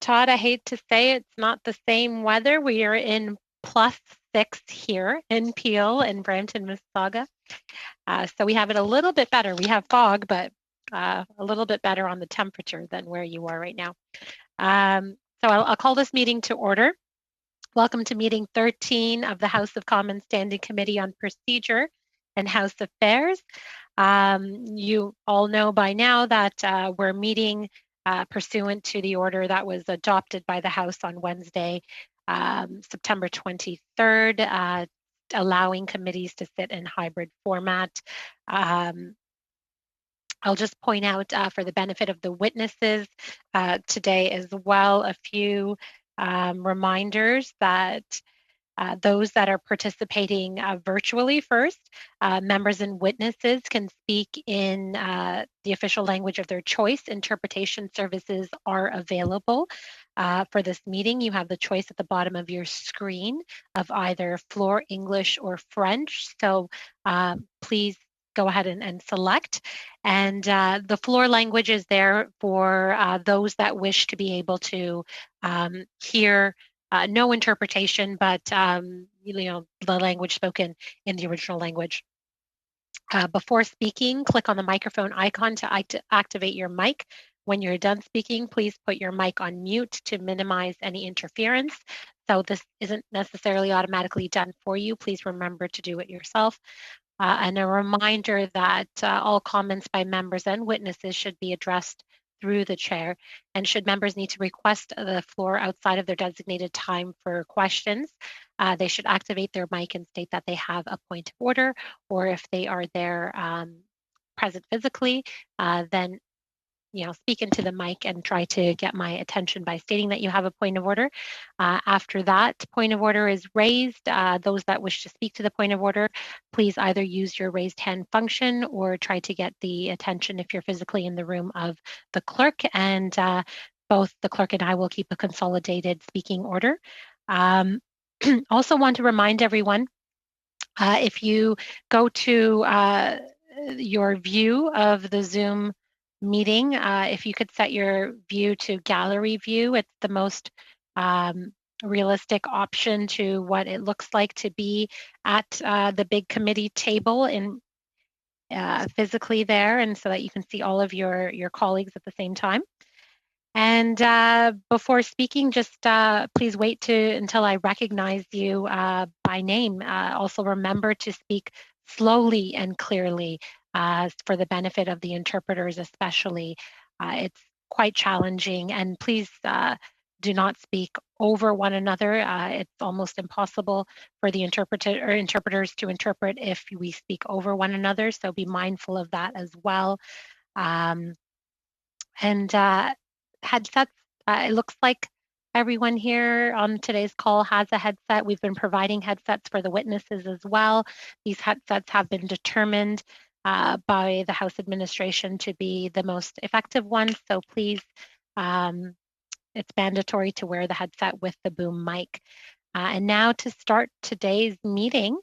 Todd, I hate to say it's not the same weather. We are in +6 here in Peel in Brampton, Mississauga. So we have it a little bit better. We have fog, but a little bit better on the temperature than where you are right now. So I'll call this meeting to order. Welcome to meeting 13 of the House of Commons Standing Committee on Procedure and House Affairs. You all know by now that we're meeting pursuant to the order that was adopted by the House on Wednesday, September 23rd, allowing committees to sit in hybrid format. I'll just point out for the benefit of the witnesses today as well, a few reminders that those that are participating virtually first, members and witnesses can speak in the official language of their choice. Interpretation services are available for this meeting. You have the choice at the bottom of your screen of either Floor English or French. So please go ahead and select. And the floor language is there for those that wish to be able to hear no interpretation, but the language spoken in the original language. Before speaking, click on the microphone icon to activate your mic. When you're done speaking, please put your mic on mute to minimize any interference. So this isn't necessarily automatically done for you. Please remember to do it yourself. And a reminder that all comments by members and witnesses should be addressed through the chair. And should members need to request the floor outside of their designated time for questions, they should activate their mic and state that they have a point of order, or if they are there present physically, then speak into the mic and try to get my attention by stating that you have a point of order. After that point of order is raised, those that wish to speak to the point of order, please either use your raised hand function or try to get the attention, if you're physically in the room, of the clerk, and both the clerk and I will keep a consolidated speaking order. Also want to remind everyone, if you go to your view of the Zoom meeting, if you could set your view to gallery view, it's the most realistic option to what it looks like to be at the big committee table in physically there, and so that you can see all of your colleagues at the same time. And before speaking, just please wait until I recognize you by name. Also remember to speak slowly and clearly for the benefit of the interpreters especially. It's quite challenging, and please do not speak over one another. It's almost impossible for the interpreters to interpret if we speak over one another, so be mindful of that as well. Headsets, it looks like everyone here on today's call has a headset. We've been providing headsets for the witnesses as well. These headsets have been determined by the House administration to be the most effective ones, so please, it's mandatory to wear the headset with the boom mic. And now to start today's meeting,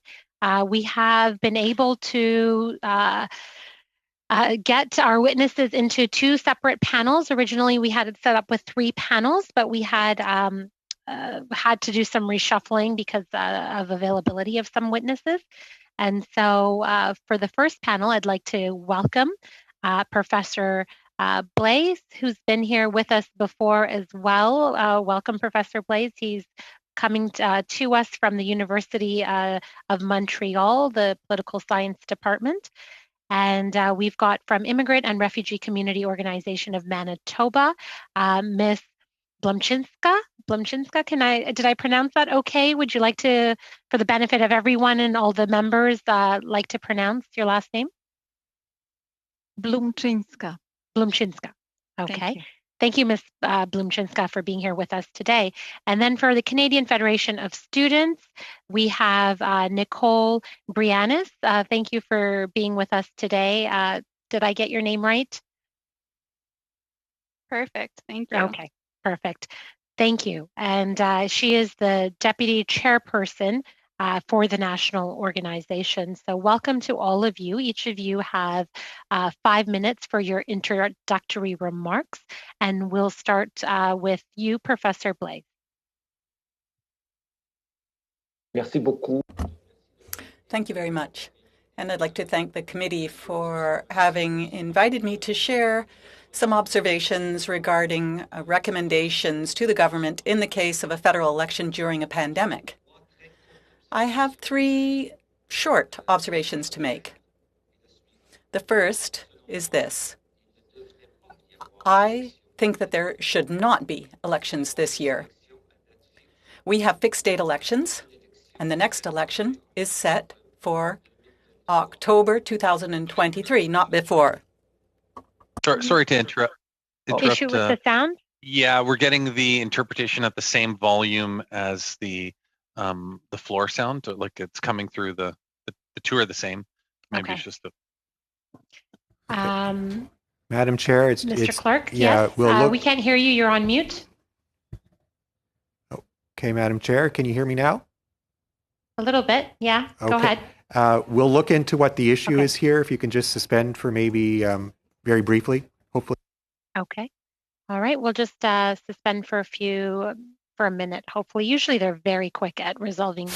we have been able to get our witnesses into 2 separate panels. Originally, we had it set up with 3 panels, but we had to do some reshuffling because of availability of some witnesses. And so for the first panel, I'd like to welcome Professor Blaise, who's been here with us before as well. Welcome, Professor Blaise. He's coming to us from the University of Montreal, the Political Science Department. And we've got from Immigrant and Refugee Community Organization of Manitoba, Miss Blumczynska. Did I pronounce that okay? Would you like to, for the benefit of everyone and all the members, like to pronounce your last name? Blumczynska. Blumczynska. Okay. Thank you, Ms. Blumczynska, for being here with us today. And then for the Canadian Federation of Students, we have Nicole Brianis. Thank you for being with us today. Did I get your name right? Perfect. Thank you. Okay, perfect. Thank you. And she is the Deputy Chairperson for the national organization. So welcome to all of you. Each of you have 5 minutes for your introductory remarks, and we'll start with you, Professor Blaise. Merci beaucoup. Thank you very much. And I'd like to thank the committee for having invited me to share some observations regarding recommendations to the government in the case of a federal election during a pandemic. I have 3 short observations to make. The first is this. I think that there should not be elections this year. We have fixed date elections, and the next election is set for October 2023, not before. Sorry to interrupt. Issue with the sound? Yeah, we're getting the interpretation at the same volume as the floor sound. Like it's coming through the 2 are the same. Maybe It's just the. Madam Chair, it's Mr. Clark. Yeah, yes. We can't hear you. You're on mute. Okay, Madam Chair, can you hear me now? A little bit. Yeah. Okay. Go ahead. We'll look into what the issue is here. If you can just suspend for maybe very briefly, hopefully. Okay. All right. We'll just suspend for a minute, hopefully. Usually they're very quick at resolving.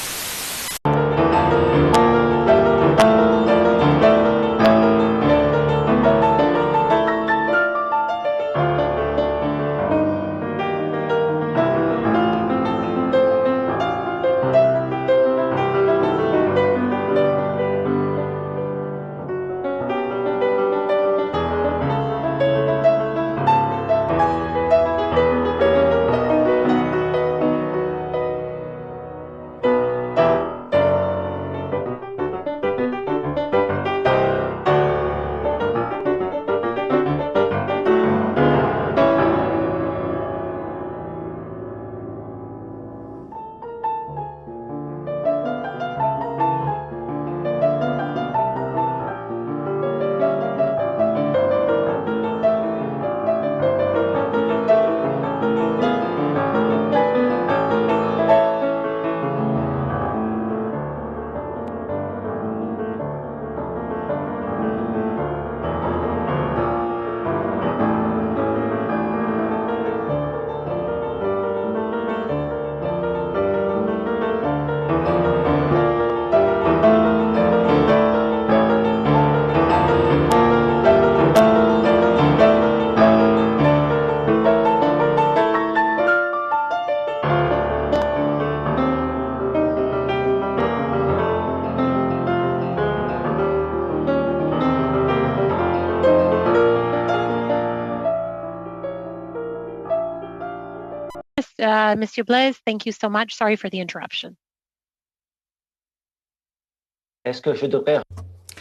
Mr. Blaise, thank you so much. Sorry for the interruption. Est-ce que je devrais...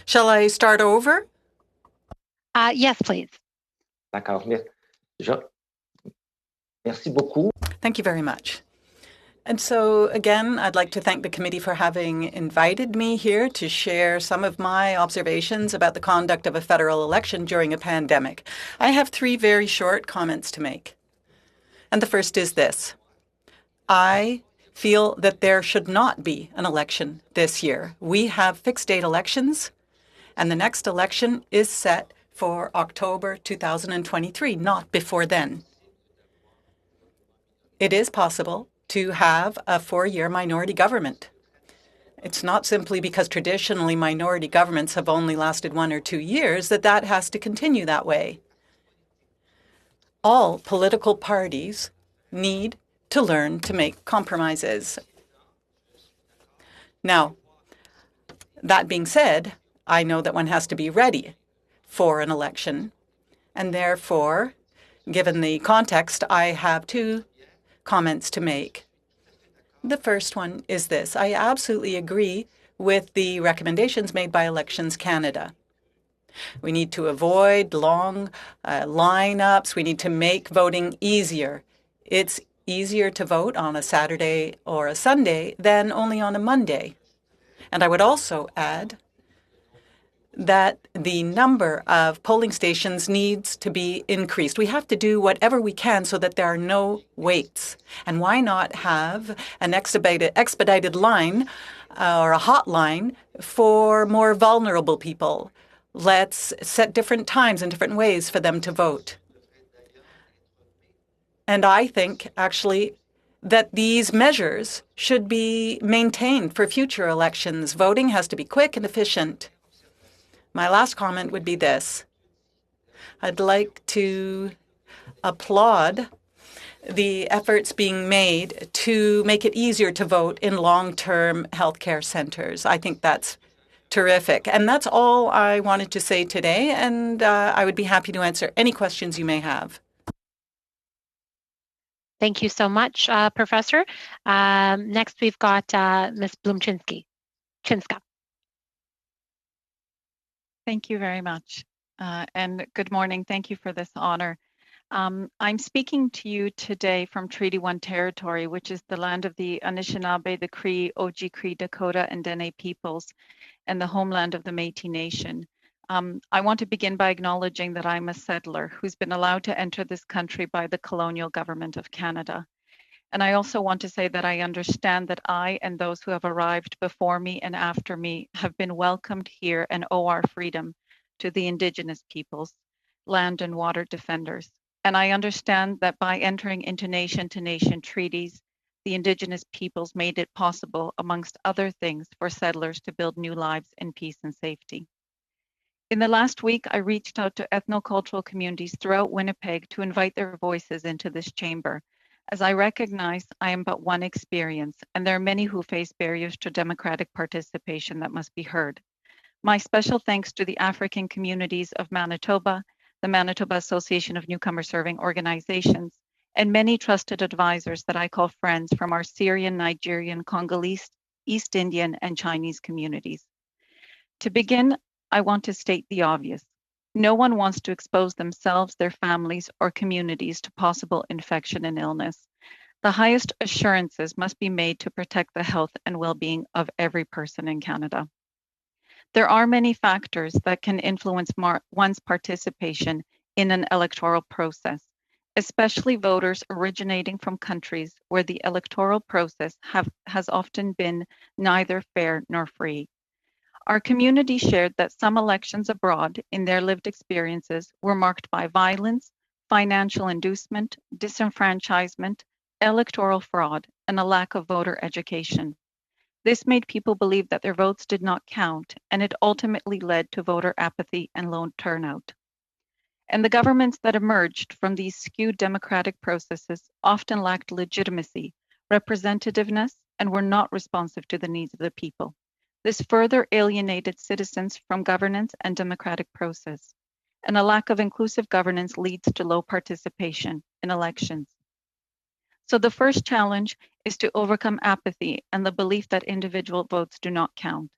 Shall I start over? Yes, please. D'accord. Merci beaucoup. Thank you very much. And so, again, I'd like to thank the committee for having invited me here to share some of my observations about the conduct of a federal election during a pandemic. I have 3 very short comments to make. And the first is this. I feel that there should not be an election this year. We have fixed date elections, and the next election is set for October 2023, not before then. It is possible to have a 4-year minority government. It's not simply because traditionally minority governments have only lasted 1 or 2 years that has to continue that way. All political parties need to learn to make compromises. Now, that being said, I know that one has to be ready for an election, and therefore, given the context, I have 2 comments to make. The first one is this. I absolutely agree with the recommendations made by Elections Canada. We need to avoid long lineups. We need to make voting easier. It's easier to vote on a Saturday or a Sunday than only on a Monday. And I would also add that the number of polling stations needs to be increased. We have to do whatever we can so that there are no waits. And why not have an expedited line or a hotline for more vulnerable people? Let's set different times and different ways for them to vote. And I think, actually, that these measures should be maintained for future elections. Voting has to be quick and efficient. My last comment would be this. I'd like to applaud the efforts being made to make it easier to vote in long-term healthcare centers. I think that's terrific. And that's all I wanted to say today, and I would be happy to answer any questions you may have. Thank you so much, Professor. Next, we've got Ms. Blumczynska. Thank you very much. And good morning. Thank you for this honor. I'm speaking to you today from Treaty 1 territory, which is the land of the Anishinaabe, the Cree, Oji-Cree, Dakota, and Dene peoples, and the homeland of the Métis Nation. I want to begin by acknowledging that I'm a settler who's been allowed to enter this country by the colonial government of Canada. And I also want to say that I understand that I and those who have arrived before me and after me have been welcomed here and owe our freedom to the Indigenous peoples, land and water defenders. And I understand that by entering into nation-to-nation treaties, the Indigenous peoples made it possible, amongst other things, for settlers to build new lives in peace and safety. In the last week, I reached out to ethnocultural communities throughout Winnipeg to invite their voices into this chamber, as I recognize I am but one experience, and there are many who face barriers to democratic participation that must be heard. My special thanks to the African communities of Manitoba, the Manitoba Association of Newcomer Serving Organizations, and many trusted advisors that I call friends from our Syrian, Nigerian, Congolese, East Indian, and Chinese communities. To begin, I want to state the obvious. No one wants to expose themselves, their families, or communities to possible infection and illness. The highest assurances must be made to protect the health and well-being of every person in Canada. There are many factors that can influence one's participation in an electoral process, especially voters originating from countries where the electoral process has often been neither fair nor free. Our community shared that some elections abroad, in their lived experiences, were marked by violence, financial inducement, disenfranchisement, electoral fraud, and a lack of voter education. This made people believe that their votes did not count, and it ultimately led to voter apathy and low turnout. And the governments that emerged from these skewed democratic processes often lacked legitimacy, representativeness, and were not responsive to the needs of the people. This further alienated citizens from governance and democratic process, and a lack of inclusive governance leads to low participation in elections. So the first challenge is to overcome apathy and the belief that individual votes do not count.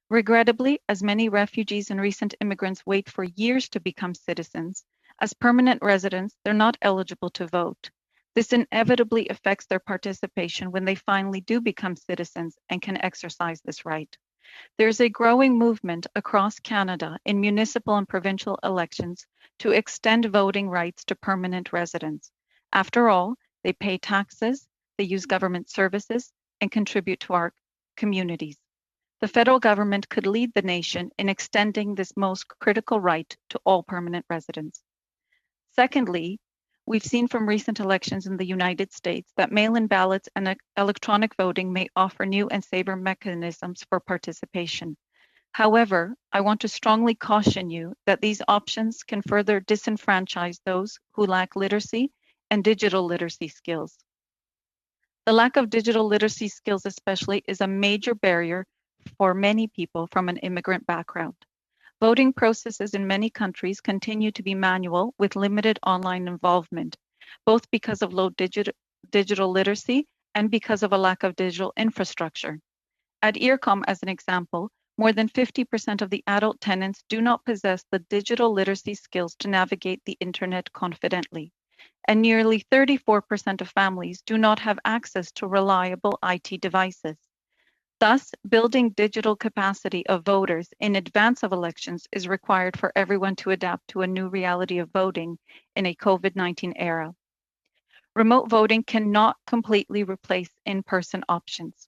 Regrettably, as many refugees and recent immigrants wait for years to become citizens, as permanent residents, they're not eligible to vote. This inevitably affects their participation when they finally do become citizens and can exercise this right. There's a growing movement across Canada in municipal and provincial elections to extend voting rights to permanent residents. After all, they pay taxes, they use government services, and contribute to our communities. The federal government could lead the nation in extending this most critical right to all permanent residents. Secondly, we've seen from recent elections in the United States that mail-in ballots and electronic voting may offer new and safer mechanisms for participation. However, I want to strongly caution you that these options can further disenfranchise those who lack literacy and digital literacy skills. The lack of digital literacy skills especially is a major barrier for many people from an immigrant background. Voting processes in many countries continue to be manual with limited online involvement, both because of low digital literacy and because of a lack of digital infrastructure. At EARCOM, as an example, more than 50% of the adult tenants do not possess the digital literacy skills to navigate the internet confidently, and nearly 34% of families do not have access to reliable IT devices. Thus, building digital capacity of voters in advance of elections is required for everyone to adapt to a new reality of voting in a COVID-19 era. Remote voting cannot completely replace in-person options.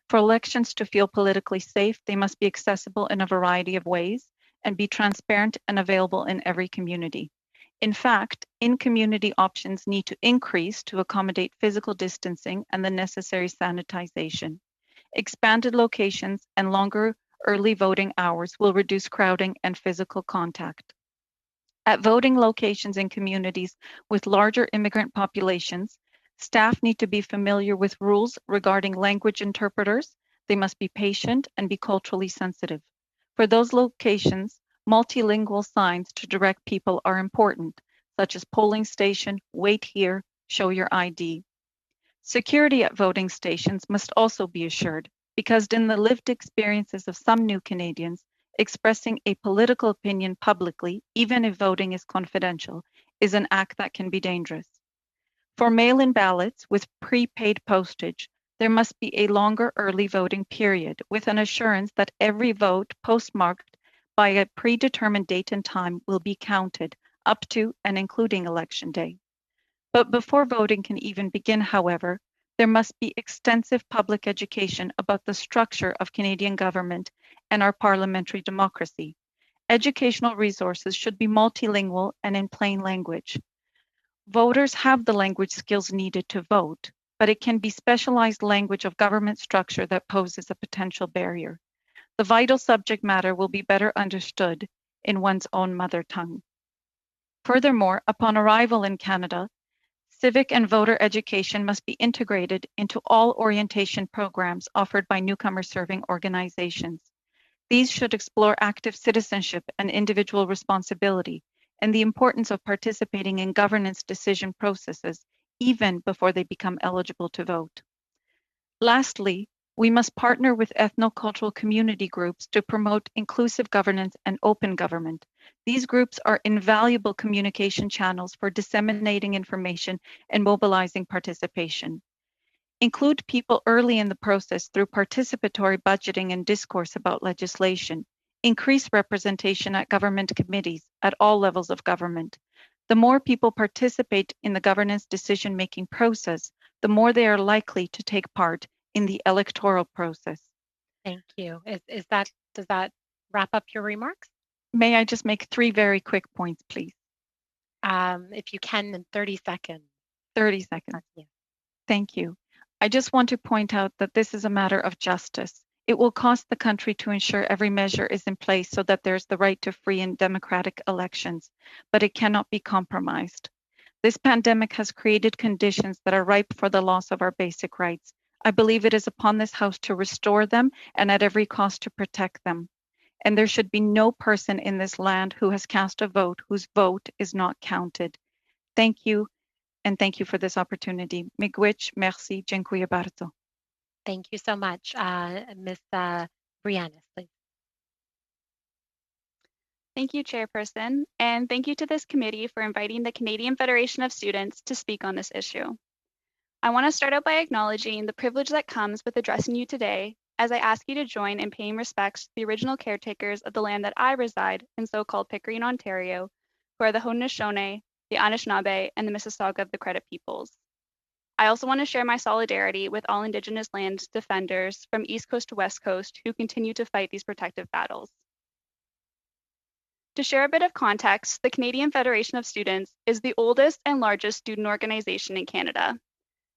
For elections to feel politically safe, they must be accessible in a variety of ways and be transparent and available in every community. In fact, in-community options need to increase to accommodate physical distancing and the necessary sanitization. Expanded locations and longer early voting hours will reduce crowding and physical contact. At voting locations in communities with larger immigrant populations, staff need to be familiar with rules regarding language interpreters. They must be patient and be culturally sensitive. For those locations, multilingual signs to direct people are important, such as polling station, wait here, show your ID. Security at voting stations must also be assured, because in the lived experiences of some new Canadians, expressing a political opinion publicly, even if voting is confidential, is an act that can be dangerous. For mail-in ballots with prepaid postage, there must be a longer early voting period with an assurance that every vote postmarked by a predetermined date and time will be counted up to and including Election Day. But before voting can even begin, however, there must be extensive public education about the structure of Canadian government and our parliamentary democracy. Educational resources should be multilingual and in plain language. Voters have the language skills needed to vote, but it can be specialized language of government structure that poses a potential barrier. The vital subject matter will be better understood in one's own mother tongue. Furthermore, upon arrival in Canada, civic and voter education must be integrated into all orientation programs offered by newcomer serving organizations. These should explore active citizenship and individual responsibility and the importance of participating in governance decision processes even before they become eligible to vote. Lastly, we must partner with ethnocultural community groups to promote inclusive governance and open government. These groups are invaluable communication channels for disseminating information and mobilizing participation. Include people early in the process through participatory budgeting and discourse about legislation. Increase representation at government committees at all levels of government. The more people participate in the governance decision-making process, the more they are likely to take part in the electoral process. Thank you. Does that wrap up your remarks? May I just make 3 very quick points, please? If you can, in 30 seconds. 30 seconds. Yeah. Thank you. I just want to point out that this is a matter of justice. It will cost the country to ensure every measure is in place so that there's the right to free and democratic elections, but it cannot be compromised. This pandemic has created conditions that are ripe for the loss of our basic rights. I believe it is upon this House to restore them and at every cost to protect them. And there should be no person in this land who has cast a vote whose vote is not counted. Thank you, and thank you for this opportunity. Miigwech, merci, dziękuję bardzo. Thank you so much. Ms. Brianis, please. Thank you, Chairperson, and thank you to this committee for inviting the Canadian Federation of Students to speak on this issue. I want to start out by acknowledging the privilege that comes with addressing you today as I ask you to join in paying respects to the original caretakers of the land that I reside in so-called Pickering, Ontario, who are the Haudenosaunee, the Anishinaabe, and the Mississauga of the Credit Peoples. I also want to share my solidarity with all Indigenous land defenders from East Coast to West Coast who continue to fight these protective battles. To share a bit of context, the Canadian Federation of Students is the oldest and largest student organization in Canada.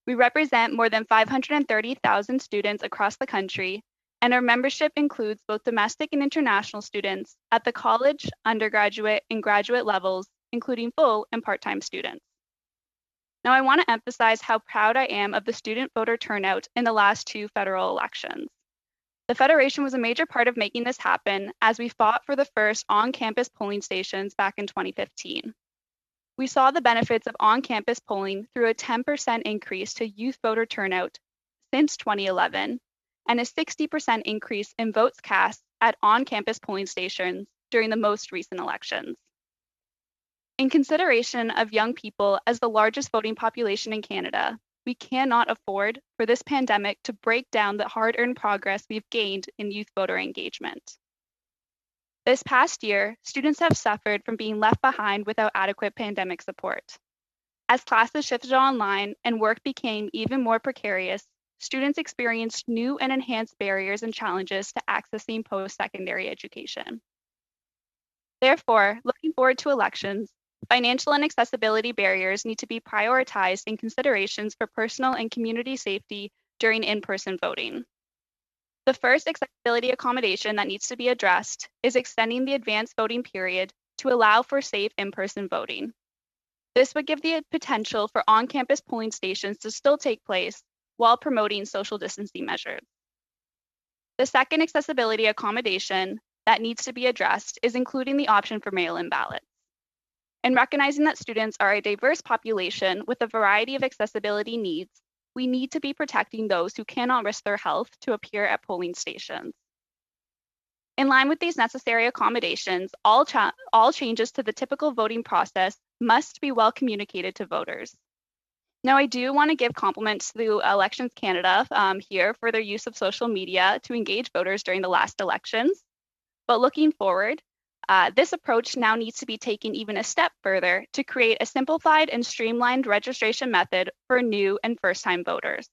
We represent more than 530,000 students across the country, and our membership includes both domestic and international students at the college, undergraduate, and graduate levels, including full and part-time students. Now, I want to emphasize how proud I am of the student voter turnout in the last 2 federal elections. The Federation was a major part of making this happen as we fought for the first on-campus polling stations back in 2015. We saw the benefits of on-campus polling through a 10% increase to youth voter turnout since 2011 and a 60% increase in votes cast at on-campus polling stations during the most recent elections. In consideration of young people as the largest voting population in Canada, we cannot afford for this pandemic to break down the hard-earned progress we've gained in youth voter engagement. This past year, students have suffered from being left behind without adequate pandemic support. As classes shifted online and work became even more precarious, students experienced new and enhanced barriers and challenges to accessing post-secondary education. Therefore, looking forward to elections, financial and accessibility barriers need to be prioritized in considerations for personal and community safety during in-person voting. The first accessibility accommodation that needs to be addressed is extending the advanced voting period to allow for safe in-person voting. This would give the potential for on-campus polling stations to still take place while promoting social distancing measures. The second accessibility accommodation that needs to be addressed is including the option for mail-in ballots. And recognizing that students are a diverse population with a variety of accessibility needs, we need to be protecting those who cannot risk their health to appear at polling stations. In line with these necessary accommodations, all changes to the typical voting process must be well communicated to voters. Now, I do want to give compliments to Elections Canada here for their use of social media to engage voters during the last elections. But looking forward, this approach now needs to be taken even a step further to create a simplified and streamlined registration method for new and first-time voters.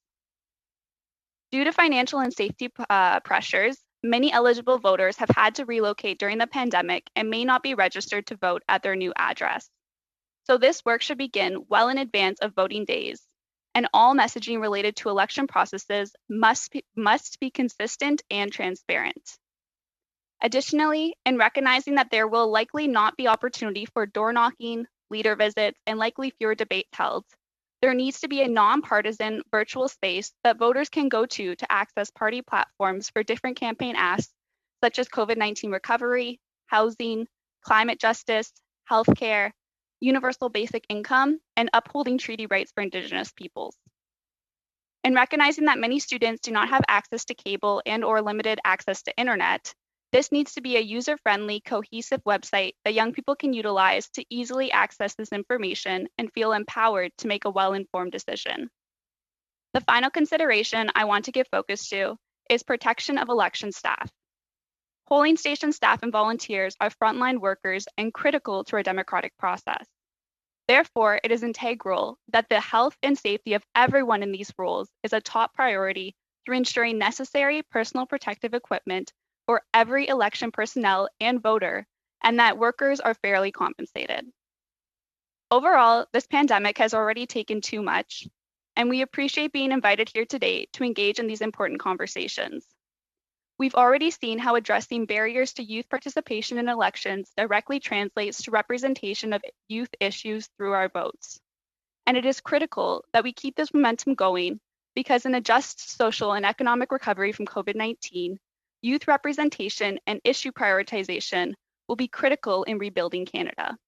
Due to financial and safety pressures, many eligible voters have had to relocate during the pandemic and may not be registered to vote at their new address. So this work should begin well in advance of voting days, and all messaging related to election processes must be consistent and transparent. Additionally, in recognizing that there will likely not be opportunity for door knocking, leader visits, and likely fewer debates held, there needs to be a nonpartisan virtual space that voters can go to access party platforms for different campaign asks, such as COVID-19 recovery, housing, climate justice, healthcare, universal basic income, and upholding treaty rights for Indigenous peoples. In recognizing that many students do not have access to cable and/or limited access to internet, this needs to be a user-friendly, cohesive website that young people can utilize to easily access this information and feel empowered to make a well-informed decision. The final consideration I want to give focus to is protection of election staff. Polling station staff and volunteers are frontline workers and critical to our democratic process. Therefore, it is integral that the health and safety of everyone in these roles is a top priority through ensuring necessary personal protective equipment for every election personnel and voter, and that workers are fairly compensated. Overall, this pandemic has already taken too much, and we appreciate being invited here today to engage in these important conversations. We've already seen how addressing barriers to youth participation in elections directly translates to representation of youth issues through our votes. And it is critical that we keep this momentum going because in a just social and economic recovery from COVID-19, youth representation and issue prioritization will be critical in rebuilding Canada.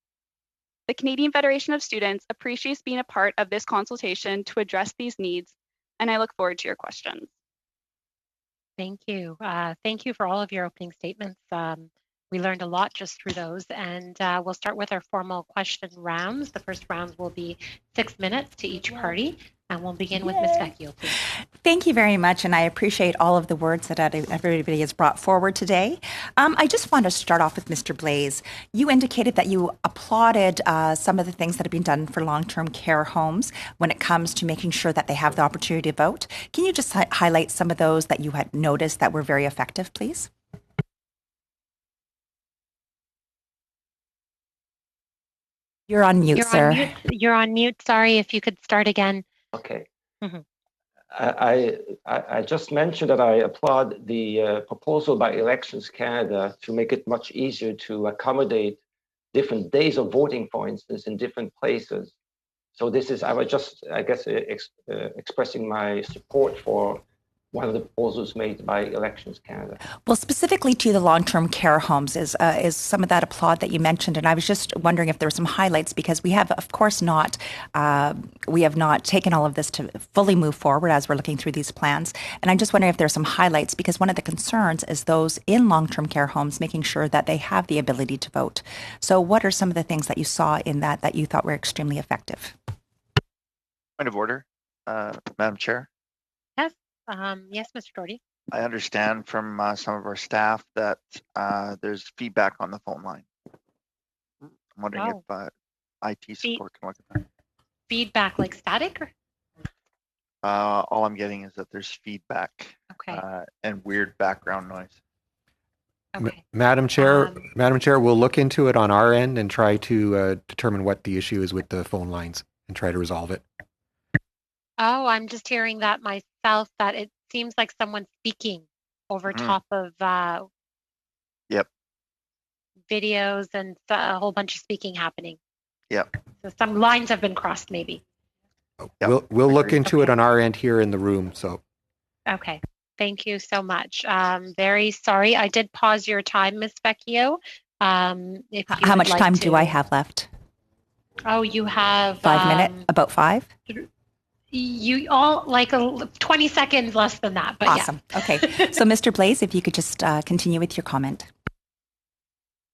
The Canadian Federation of Students appreciates being a part of this consultation to address these needs, and I look forward to your questions. Thank you. Thank you for all of your opening statements. We learned a lot just through those, and we'll start with our formal question rounds. The first round will be 6 minutes to each party, and we'll begin with Ms. Vecchio, please. Thank you very much, and I appreciate all of the words that everybody has brought forward today. I just want to start off with Mr. Blaze. You indicated that you applauded some of the things that have been done for long-term care homes when it comes to making sure that they have the opportunity to vote. Can you just highlight some of those that you had noticed that were very effective, please? You're on mute, sir. You're on mute. Sorry, if you could start again. Okay. Mm-hmm. I just mentioned that I applaud the proposal by Elections Canada to make it much easier to accommodate different days of voting, for instance, in different places. So this is, I was just, I guess, expressing my support for one of the proposals made by Elections Canada. Well, specifically to the long-term care homes is some of that applaud that you mentioned, and I was just wondering if there were some highlights because we have, of course, not taken all of this to fully move forward as we're looking through these plans, and I'm just wondering if there are some highlights because one of the concerns is those in long-term care homes making sure that they have the ability to vote. So, what are some of the things that you saw in that you thought were extremely effective? Point of order. Madam Chair, Yes, yes, Mr. Doherty. I understand from some of our staff that there's feedback on the phone line. I'm wondering if IT support can look at that. Feedback like static? All I'm getting is that there's feedback and weird background noise. Okay. Madam Chair, we'll look into it on our end and try to determine what the issue is with the phone lines and try to resolve it. Oh, I'm just hearing that myself, that it seems like someone's speaking over top of videos and a whole bunch of speaking happening. Yep. So some lines have been crossed maybe. We'll look into it on our end here in the room. So. Okay. Thank you so much. Very sorry. I did pause your time, Ms. Vecchio. How much time do I have left? Oh, you have 5 minutes, about 5? You all like 20 seconds less than that, but awesome. Yeah. Okay. So Mr. Blaze, if you could just continue with your comment.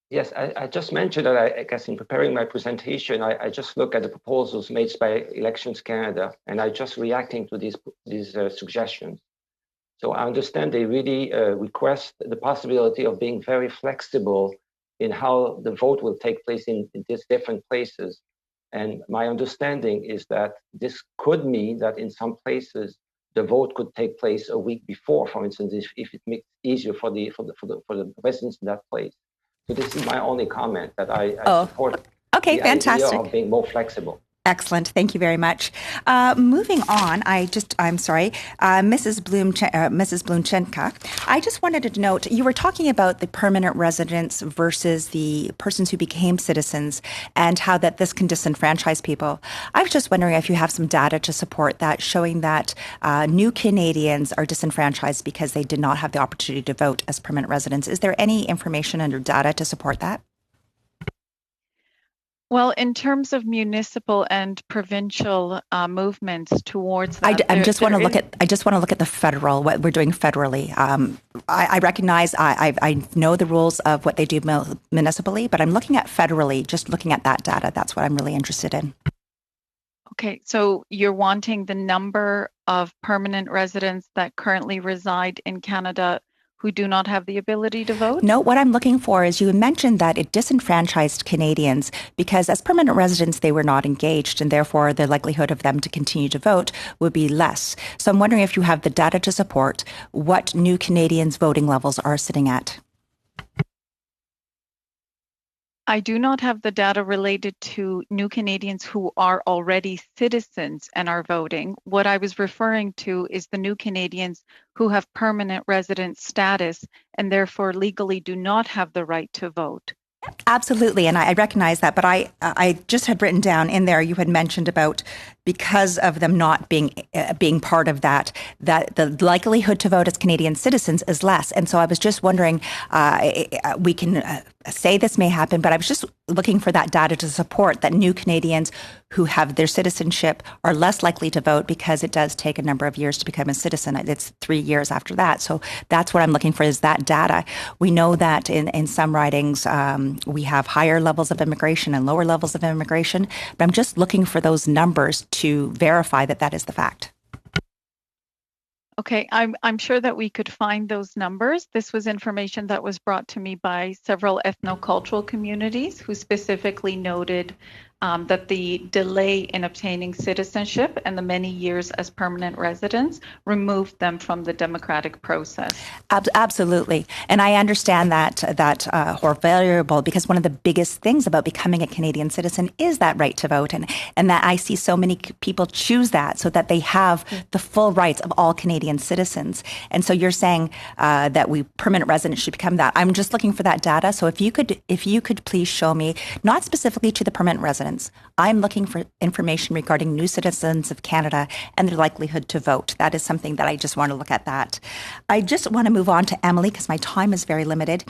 Yes, I just mentioned that I guess in preparing my presentation, I just look at the proposals made by Elections Canada, and I just reacting to these suggestions. So I understand they really request the possibility of being very flexible in how the vote will take place in these different places. And my understanding is that this could mean that in some places the vote could take place a week before, for instance, if it makes it easier for the residents in that place. So this is my only comment, that I support the idea of being more flexible. Excellent. Thank you very much. Moving on, Mrs. Blumchenka, I just wanted to note, you were talking about the permanent residents versus the persons who became citizens and how that this can disenfranchise people. I was just wondering if you have some data to support that, showing that new Canadians are disenfranchised because they did not have the opportunity to vote as permanent residents. Is there any information under data to support that? Well, in terms of municipal and provincial movements towards that, I just want to look at the federal, what we're doing federally. I recognize, I know the rules of what they do municipally, but I'm looking at federally, just looking at that data. That's what I'm really interested in. Okay, so you're wanting the number of permanent residents that currently reside in Canada who do not have the ability to vote? No, what I'm looking for is, you mentioned that it disenfranchised Canadians because as permanent residents, they were not engaged, and therefore the likelihood of them to continue to vote would be less. So I'm wondering if you have the data to support what new Canadians' voting levels are sitting at. I do not have the data related to new Canadians who are already citizens and are voting. What I was referring to is the new Canadians who have permanent resident status and therefore legally do not have the right to vote. Absolutely, and I recognize that, but I just had written down in there, you had mentioned about because of them not being part of that the likelihood to vote as Canadian citizens is less. And so I was just wondering, we can say this may happen, but I was just looking for that data to support that new Canadians who have their citizenship are less likely to vote because it does take a number of years to become a citizen. It's 3 years after that. So that's what I'm looking for, is that data. We know that in some ridings, we have higher levels of immigration and lower levels of immigration, but I'm just looking for those numbers to verify that that is the fact. Okay, I'm sure that we could find those numbers. This was information that was brought to me by several ethnocultural communities who specifically noted that the delay in obtaining citizenship and the many years as permanent residents removed them from the democratic process. Absolutely. And I understand that or variable, because one of the biggest things about becoming a Canadian citizen is that right to vote. And that I see so many people choose that so that they have the full rights of all Canadian citizens. And so you're saying that we permanent residents should become that. I'm just looking for that data. So if you could please show me, not specifically to the permanent residents, I'm looking for information regarding new citizens of Canada and their likelihood to vote. That is something that I just want to look at that. I just want to move on to Emily because my time is very limited.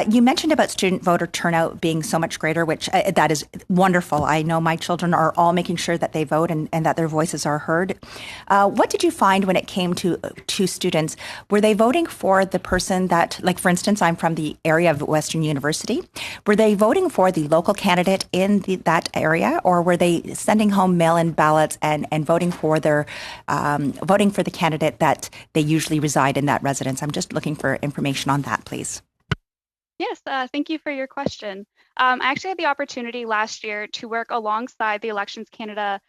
You mentioned about student voter turnout being so much greater, which that is wonderful. I know my children are all making sure that they vote and that their voices are heard. What did you find when it came to students? Were they voting for the person that, like for instance, I'm from the area of Western University. Were they voting for the local candidate in that that area, or were they sending home mail-in ballots and voting for their voting for the candidate that they usually reside in that residence? I'm just looking for information on that, please. Yes, thank you for your question. I actually had the opportunity last year to work alongside the Elections Canada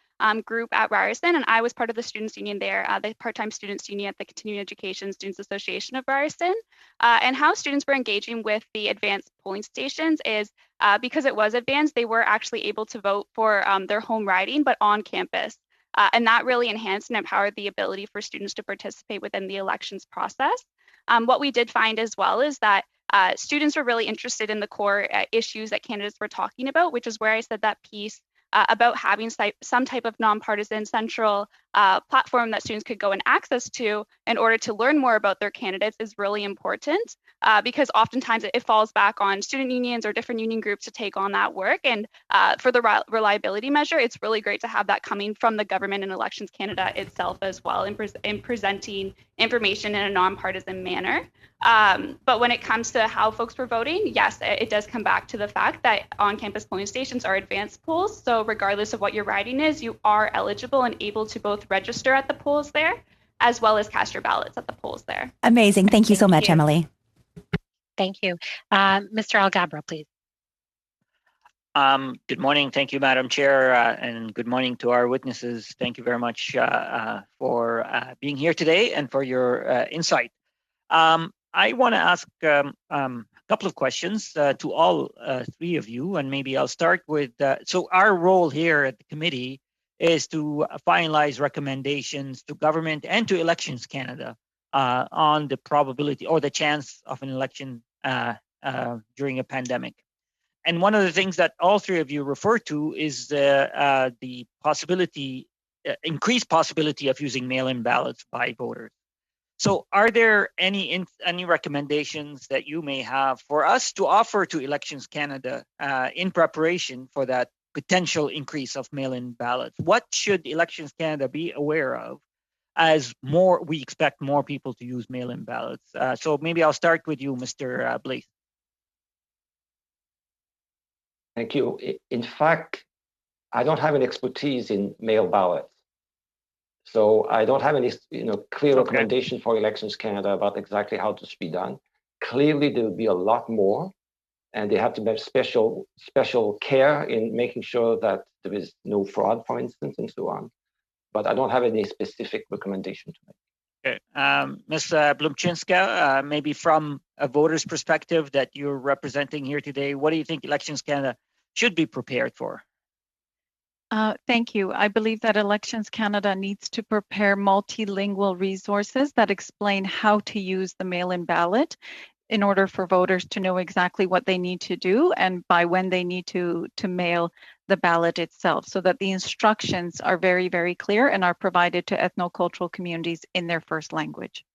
group at Ryerson, and I was part of the Students' Union there, the part-time Students' Union at the Continuing Education Students Association of Ryerson. And how students were engaging with the advanced polling stations is because it was advanced, they were actually able to vote for their home riding, but on campus. And that really enhanced and empowered the ability for students to participate within the elections process. What we did find as well is that students were really interested in the core issues that candidates were talking about, which is where I said that piece about having some type of nonpartisan central platform that students could go and access to in order to learn more about their candidates is really important because oftentimes it falls back on student unions or different union groups to take on that work. And for the reliability measure, it's really great to have that coming from the government and Elections Canada itself as well in presenting information in a nonpartisan manner. But when it comes to how folks were voting, yes, it does come back to the fact that on-campus polling stations are advanced polls. So regardless of what your riding is, you are eligible and able to both register at the polls there, as well as cast your ballots at the polls there. Amazing. Thank you so much, Emily. Thank you. Mr. Alghabra, please. Good morning. Thank you, Madam Chair, and good morning to our witnesses. Thank you very much for being here today and for your insight. I want to ask a couple of questions to all three of you, and maybe I'll start with, so our role here at the committee is to finalize recommendations to government and to Elections Canada on the probability or the chance of an election during a pandemic. And one of the things that all three of you refer to is the possibility, increased possibility of using mail-in ballots by voters. So are there any recommendations that you may have for us to offer to Elections Canada in preparation for that potential increase of mail-in ballots? What should Elections Canada be aware of as we expect more people to use mail-in ballots? So maybe I'll start with you, Mr. Blaise. Thank you. In fact, I don't have any expertise in mail ballots. So I don't have any clear recommendation for Elections Canada about exactly how this should be done. Clearly, there will be a lot more, and they have to have special care in making sure that there is no fraud, for instance, and so on. But I don't have any specific recommendation to make. Okay. Ms. Blumczynska, maybe from a voter's perspective that you're representing here today, what do you think Elections Canada should be prepared for? Thank you. I believe that Elections Canada needs to prepare multilingual resources that explain how to use the mail-in ballot in order for voters to know exactly what they need to do and by when they need to mail the ballot itself, so that the instructions are very, very clear and are provided to ethnocultural communities in their first language.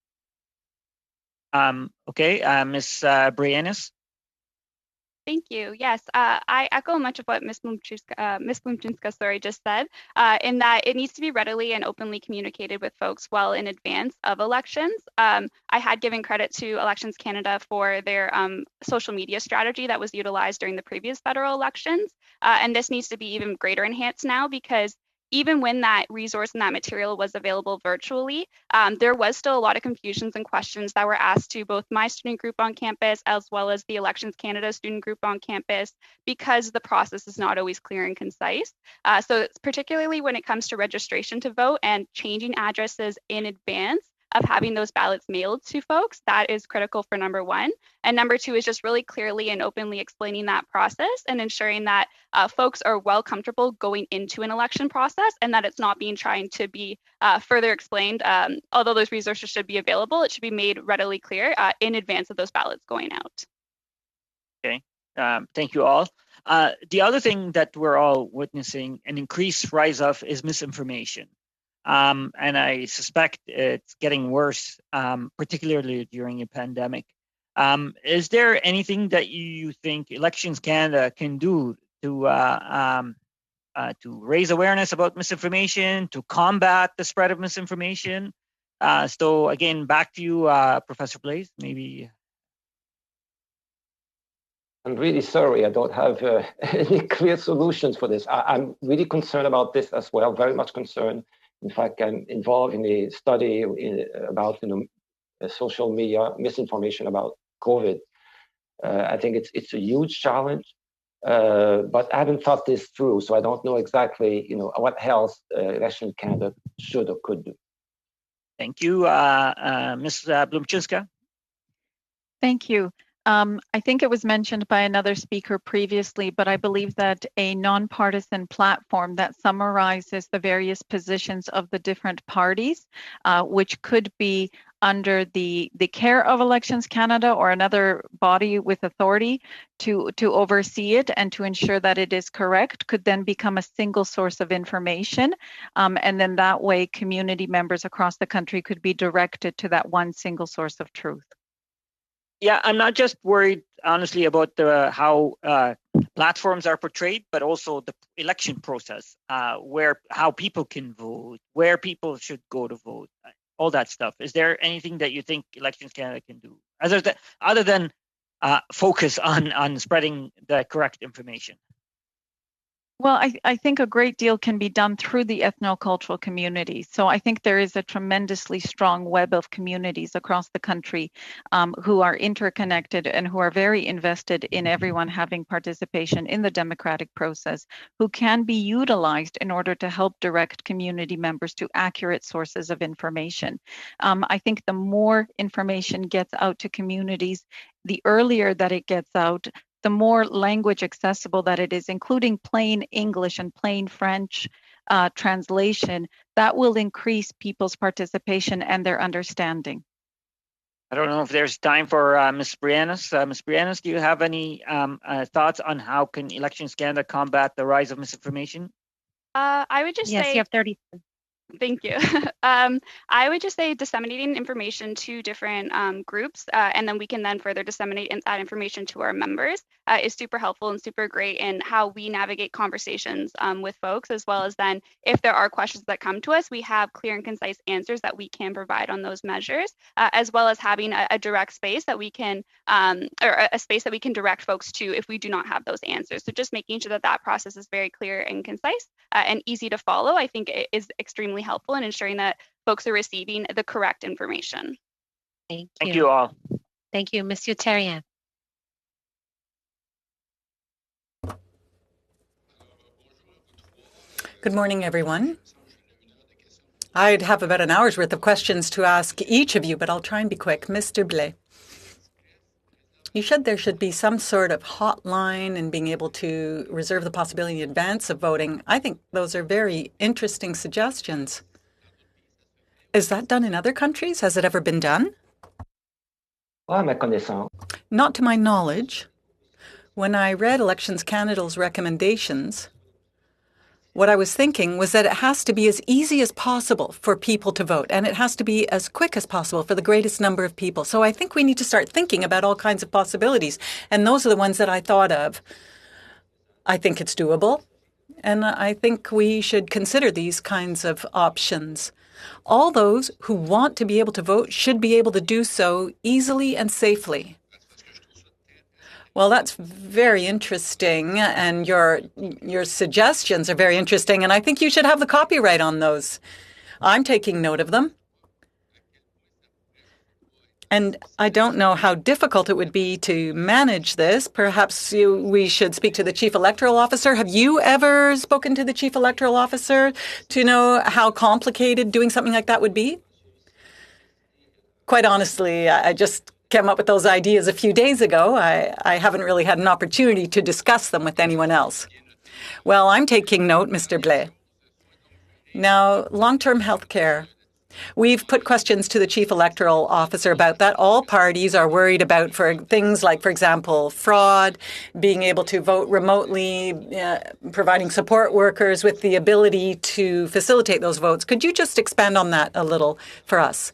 Okay, Ms. Breanis. Thank you. Yes, I echo much of what Ms. Blumczynska just said, in that it needs to be readily and openly communicated with folks well in advance of elections. I had given credit to Elections Canada for their social media strategy that was utilized during the previous federal elections, and this needs to be even greater enhanced now because even when that resource and that material was available virtually, there was still a lot of confusions and questions that were asked to both my student group on campus as well as the Elections Canada student group on campus because the process is not always clear and concise. So particularly when it comes to registration to vote and changing addresses in advance of having those ballots mailed to folks, that is critical for number one. And number two is just really clearly and openly explaining that process and ensuring that folks are well comfortable going into an election process and that it's not being trying to be further explained. Although those resources should be available, it should be made readily clear in advance of those ballots going out. Okay, thank you all. The other thing that we're all witnessing an increased rise of is misinformation. And I suspect it's getting worse, particularly during a pandemic. Is there anything that you think Elections Canada can do to raise awareness about misinformation, to combat the spread of misinformation? So again, back to you, Professor Blaise, maybe. I'm really sorry I don't have any clear solutions for this. I'm really concerned about this as well, very much concerned. In fact, I'm involved in a study about social media misinformation about COVID. I think it's a huge challenge, but I haven't thought this through, so I don't know exactly what else Election Canada should or could do. Thank you, Ms. Blumczynska. Thank you. I think it was mentioned by another speaker previously, but I believe that a nonpartisan platform that summarizes the various positions of the different parties, which could be under the care of Elections Canada or another body with authority to oversee it and to ensure that it is correct, could then become a single source of information. And then that way, community members across the country could be directed to that one single source of truth. Yeah, I'm not just worried, honestly, about how platforms are portrayed, but also the election process, how people can vote, where people should go to vote, all that stuff. Is there anything that you think Elections Canada can do other than focus on spreading the correct information? Well, I think a great deal can be done through the ethnocultural community. So I think there is a tremendously strong web of communities across the country who are interconnected and who are very invested in everyone having participation in the democratic process, who can be utilized in order to help direct community members to accurate sources of information. I think the more information gets out to communities, the earlier that it gets out, the more language accessible that it is, including plain English and plain French translation, that will increase people's participation and their understanding. I don't know if there's time for Ms. Brianos. Ms. Brianos, do you have any thoughts on how can Elections Canada combat the rise of misinformation? I would just say... Yes, you have 30 seconds. Thank you. I would just say disseminating information to different groups, and then we can then further disseminate that information to our members is super helpful and super great in how we navigate conversations with folks, as well as then if there are questions that come to us, we have clear and concise answers that we can provide on those measures, as well as having a direct space that we can, or a space that we can direct folks to if we do not have those answers. So just making sure that that process is very clear and concise and easy to follow, I think it is extremely helpful in ensuring that folks are receiving the correct information. Thank you. Thank you all. Thank you, Monsieur Terrien. Good morning, everyone. I'd have about an hour's worth of questions to ask each of you, but I'll try and be quick. Mr. Blais, you said there should be some sort of hotline and being able to reserve the possibility in advance of voting. I think those are very interesting suggestions. Is that done in other countries? Has it ever been done? Not to my knowledge. When I read Elections Canada's recommendations, what I was thinking was that it has to be as easy as possible for people to vote, and it has to be as quick as possible for the greatest number of people. So I think we need to start thinking about all kinds of possibilities, and those are the ones that I thought of. I think it's doable, and I think we should consider these kinds of options. All those who want to be able to vote should be able to do so easily and safely. Well, that's very interesting, and your suggestions are very interesting, and I think you should have the copyright on those. I'm taking note of them. And I don't know how difficult it would be to manage this. Perhaps we should speak to the Chief Electoral Officer. Have you ever spoken to the Chief Electoral Officer to know how complicated doing something like that would be? Quite honestly, I just came up with those ideas a few days ago. I haven't really had an opportunity to discuss them with anyone else. Well, I'm taking note, Mr. Blais. Now, long-term health care. We've put questions to the Chief Electoral Officer about that. All parties are worried about for things like, for example, fraud, being able to vote remotely, providing support workers with the ability to facilitate those votes. Could you just expand on that a little for us?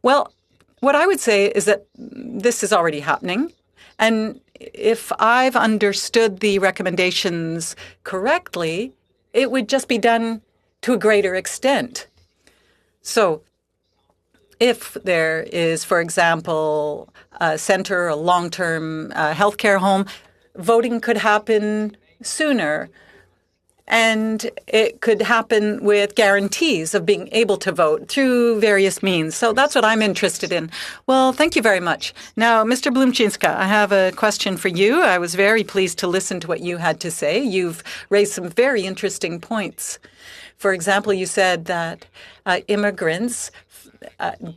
Well, what I would say is that this is already happening. And if I've understood the recommendations correctly, it would just be done to a greater extent. So if there is, for example, a center, a long-term healthcare home, voting could happen sooner. And it could happen with guarantees of being able to vote through various means. So that's what I'm interested in. Well, thank you very much. Now, Mr. Blumczynska, I have a question for you. I was very pleased to listen to what you had to say. You've raised some very interesting points. For example, you said that immigrants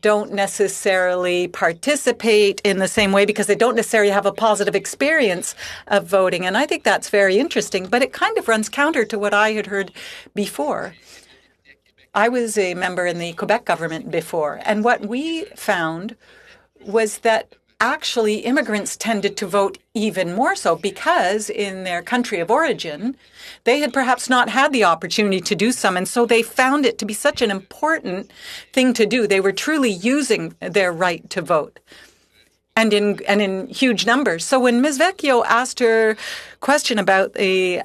don't necessarily participate in the same way because they don't necessarily have a positive experience of voting. And I think that's very interesting, but it kind of runs counter to what I had heard before. I was a member in the Quebec government before, and what we found was that actually immigrants tended to vote even more so because in their country of origin, they had perhaps not had the opportunity to do some. And so they found it to be such an important thing to do. They were truly using their right to vote and in huge numbers. So when Ms. Vecchio asked her question about the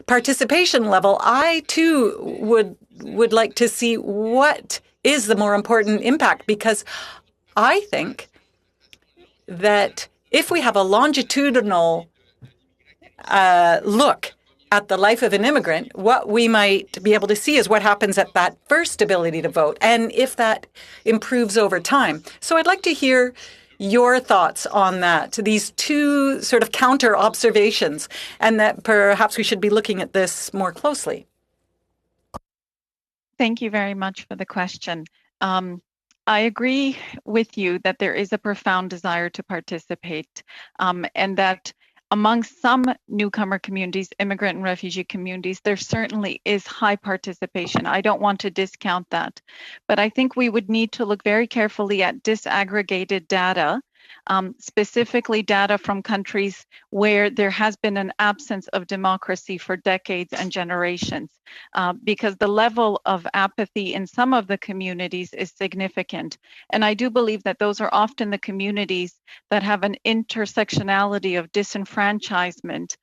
participation level, I too would like to see what is the more important impact, because I think that if we have a longitudinal look at the life of an immigrant, what we might be able to see is what happens at that first ability to vote and if that improves over time. So I'd like to hear your thoughts on that, these two sort of counter observations, and that perhaps we should be looking at this more closely. Thank you very much for the question. I agree with you that there is a profound desire to participate, and that among some newcomer communities, immigrant and refugee communities, there certainly is high participation. I don't want to discount that, but I think we would need to look very carefully at disaggregated data, specifically data from countries where there has been an absence of democracy for decades and generations, because the level of apathy in some of the communities is significant. And I do believe that those are often the communities that have an intersectionality of disenfranchisement,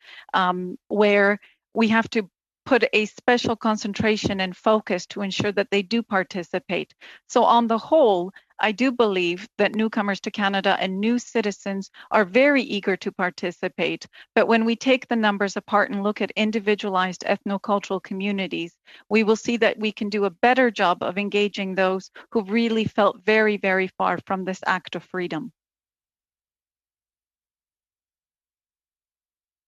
where we have to put a special concentration and focus to ensure that they do participate. So on the whole, I do believe that newcomers to Canada and new citizens are very eager to participate. But when we take the numbers apart and look at individualized ethnocultural communities, we will see that we can do a better job of engaging those who really felt very, very far from this act of freedom.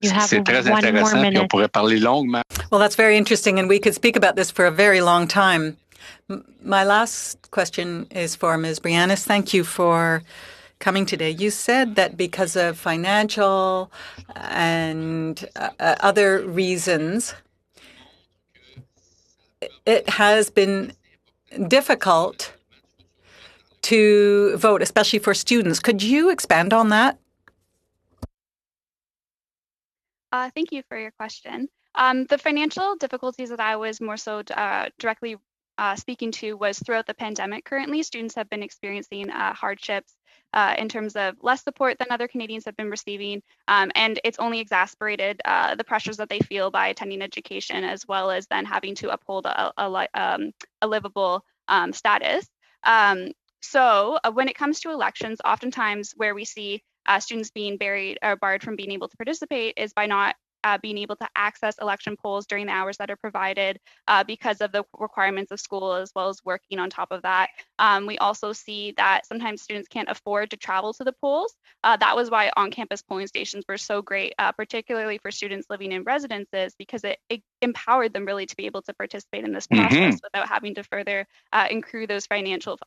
You have one more minute. Well, that's very interesting, and we could speak about this for a very long time. My last question is for Ms. Brianis. Thank you for coming today. You said that because of financial and other reasons, it has been difficult to vote, especially for students. Could you expand on that? Thank you for your question. The financial difficulties that I was more so directly speaking to was throughout the pandemic. Currently, students have been experiencing hardships in terms of less support than other Canadians have been receiving, and it's only exacerbated the pressures that they feel by attending education, as well as then having to uphold a livable status. So when it comes to elections, oftentimes where we see students being barred from being able to participate is by not being able to access election polls during the hours that are provided because of the requirements of school, as well as working on top of that. We also see that sometimes students can't afford to travel to the polls. That was why on-campus polling stations were so great, particularly for students living in residences, because it empowered them really to be able to participate in this process without having to further accrue those financial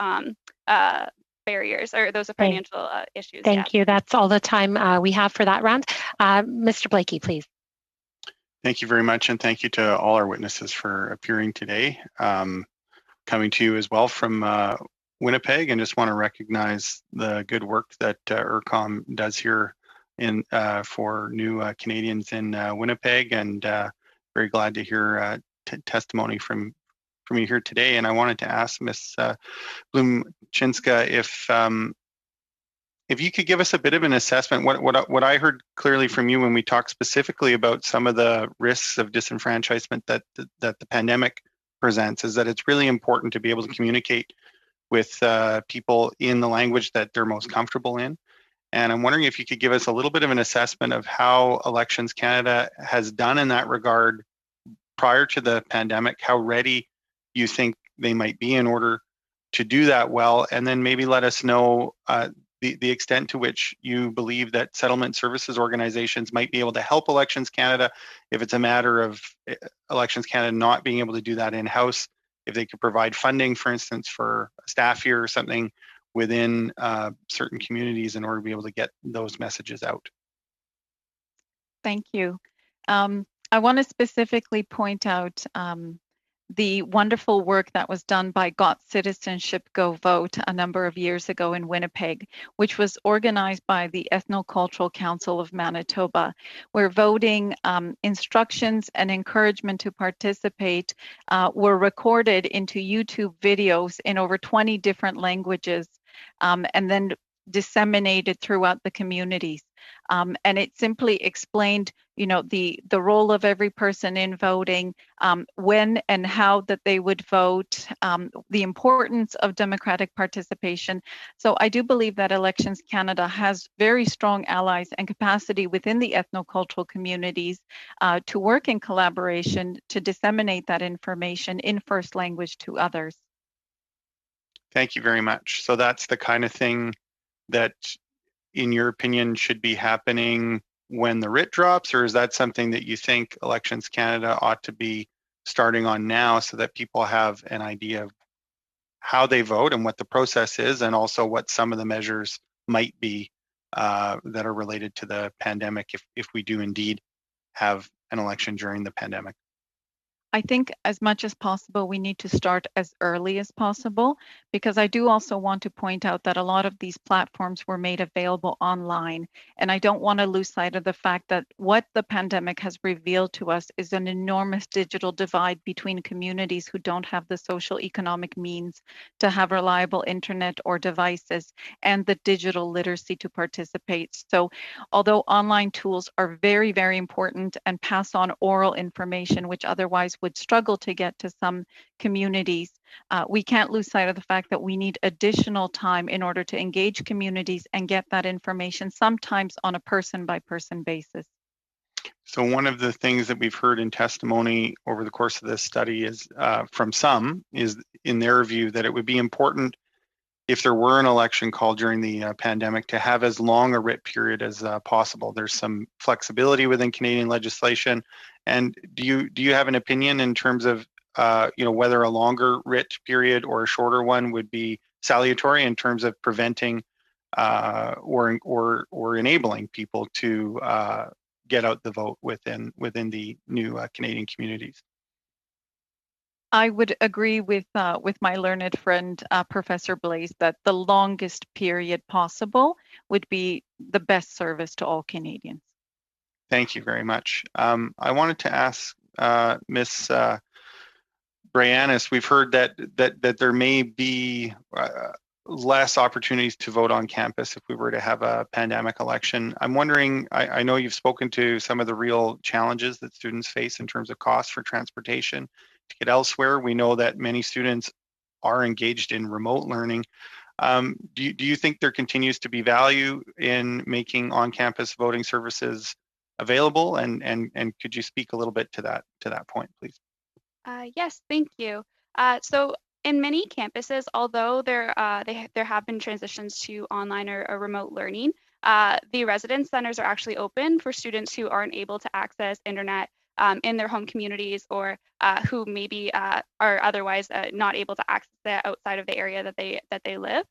barriers or those financial issues. Thank you. That's all the time we have for that round. Mr. Blakey, please. Thank you very much, and thank you to all our witnesses for appearing today. Coming to you as well from Winnipeg, and just want to recognize the good work that ERCOM does here for new Canadians in Winnipeg, and very glad to hear testimony from you here today. And I wanted to ask Ms. Blumczynska if you could give us a bit of an assessment. What I heard clearly from you when we talked specifically about some of the risks of disenfranchisement that the pandemic presents is that it's really important to be able to communicate with people in the language that they're most comfortable in. And I'm wondering if you could give us a little bit of an assessment of how Elections Canada has done in that regard prior to the pandemic, how ready you think they might be in order to do that well, and then maybe let us know the extent to which you believe that settlement services organizations might be able to help Elections Canada, if it's a matter of Elections Canada not being able to do that in-house, if they could provide funding, for instance, for a staff year or something within certain communities in order to be able to get those messages out. Thank you. I want to specifically point out the wonderful work that was done by Got Citizenship Go Vote a number of years ago in Winnipeg, which was organized by the Ethnocultural Council of Manitoba, where voting instructions and encouragement to participate were recorded into YouTube videos in over 20 different languages, and then disseminated throughout the communities. And it simply explained, the role of every person in voting, when and how that they would vote, the importance of democratic participation. So I do believe that Elections Canada has very strong allies and capacity within the ethnocultural communities to work in collaboration to disseminate that information in first language to others. Thank you very much. So that's the kind of thing that, in your opinion, should be happening when the writ drops, or is that something that you think Elections Canada ought to be starting on now so that people have an idea of how they vote and what the process is, and also what some of the measures might be that are related to the pandemic if we do indeed have an election during the pandemic? I think as much as possible, we need to start as early as possible, because I do also want to point out that a lot of these platforms were made available online. And I don't want to lose sight of the fact that what the pandemic has revealed to us is an enormous digital divide between communities who don't have the social economic means to have reliable internet or devices and the digital literacy to participate. So although online tools are very, very important and pass on oral information, which otherwise would struggle to get to some communities, we can't lose sight of the fact that we need additional time in order to engage communities and get that information, sometimes on a person-by-person basis. So one of the things that we've heard in testimony over the course of this study is from some is, in their view, that it would be important, if there were an election called during the pandemic, to have as long a writ period as possible. There's some flexibility within Canadian legislation. And do you have an opinion in terms of whether a longer writ period or a shorter one would be salutary in terms of preventing or enabling people to get out the vote within the new Canadian communities? I would agree with my learned friend, Professor Blaise, that the longest period possible would be the best service to all Canadians. Thank you very much. I wanted to ask Ms. Bryanis, we've heard that there may be less opportunities to vote on campus if we were to have a pandemic election. I'm wondering, I know you've spoken to some of the real challenges that students face in terms of costs for transportation to get elsewhere. We know that many students are engaged in remote learning. Do you think there continues to be value in making on-campus voting services available? And could you speak a little bit to that point, please? Yes, thank you. So in many campuses, although there have been transitions to online or remote learning, the residence centers are actually open for students who aren't able to access internet in their home communities, or who maybe are otherwise not able to access it outside of the area that they live.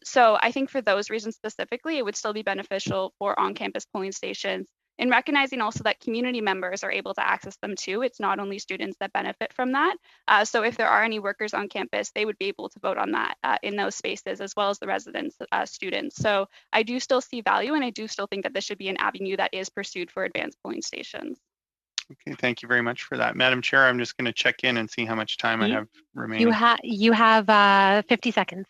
So I think for those reasons specifically, it would still be beneficial for on-campus polling stations, and recognizing also that community members are able to access them too. It's not only students that benefit from that. So if there are any workers on campus, they would be able to vote on that in those spaces, as well as the residents, students. So I do still see value, and I do still think that this should be an avenue that is pursued for advanced polling stations. Okay, thank you very much for that. Madam Chair, I'm just going to check in and see how much time I have remaining. You have 50 seconds.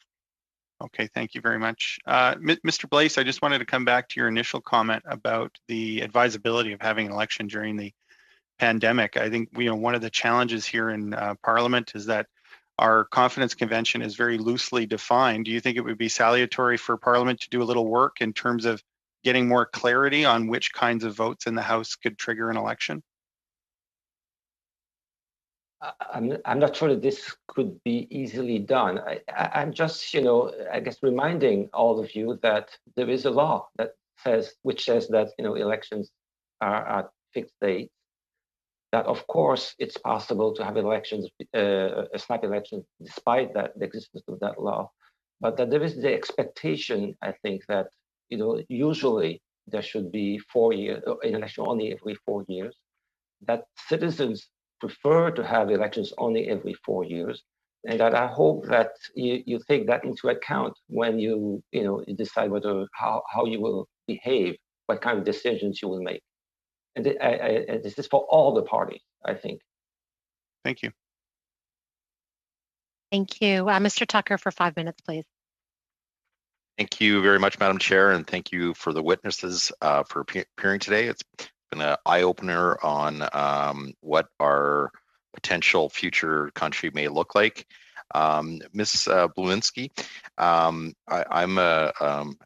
Okay, thank you very much. Mr. Blaise, I just wanted to come back to your initial comment about the advisability of having an election during the pandemic. I think one of the challenges here in Parliament is that our confidence convention is very loosely defined. Do you think it would be salutary for Parliament to do a little work in terms of getting more clarity on which kinds of votes in the House could trigger an election? I'm not sure that this could be easily done. I'm just, I guess reminding all of you that there is a law that which says that, elections are at fixed dates. That of course it's possible to have elections, a snap election, despite the existence of that law, but that there is the expectation, I think, that usually there should be 4 years, an election only every 4 years, that citizens prefer to have elections only every 4 years, and that I hope that you take that into account when you decide how you will behave, what kind of decisions you will make. And this is for all the parties, I think. Thank you. Thank you. Mr. Tucker, for 5 minutes, please. Thank you very much, Madam Chair, and thank you for the witnesses for appearing today. It's been an eye-opener on what our potential future country may look like. Ms. Bluinski, I'm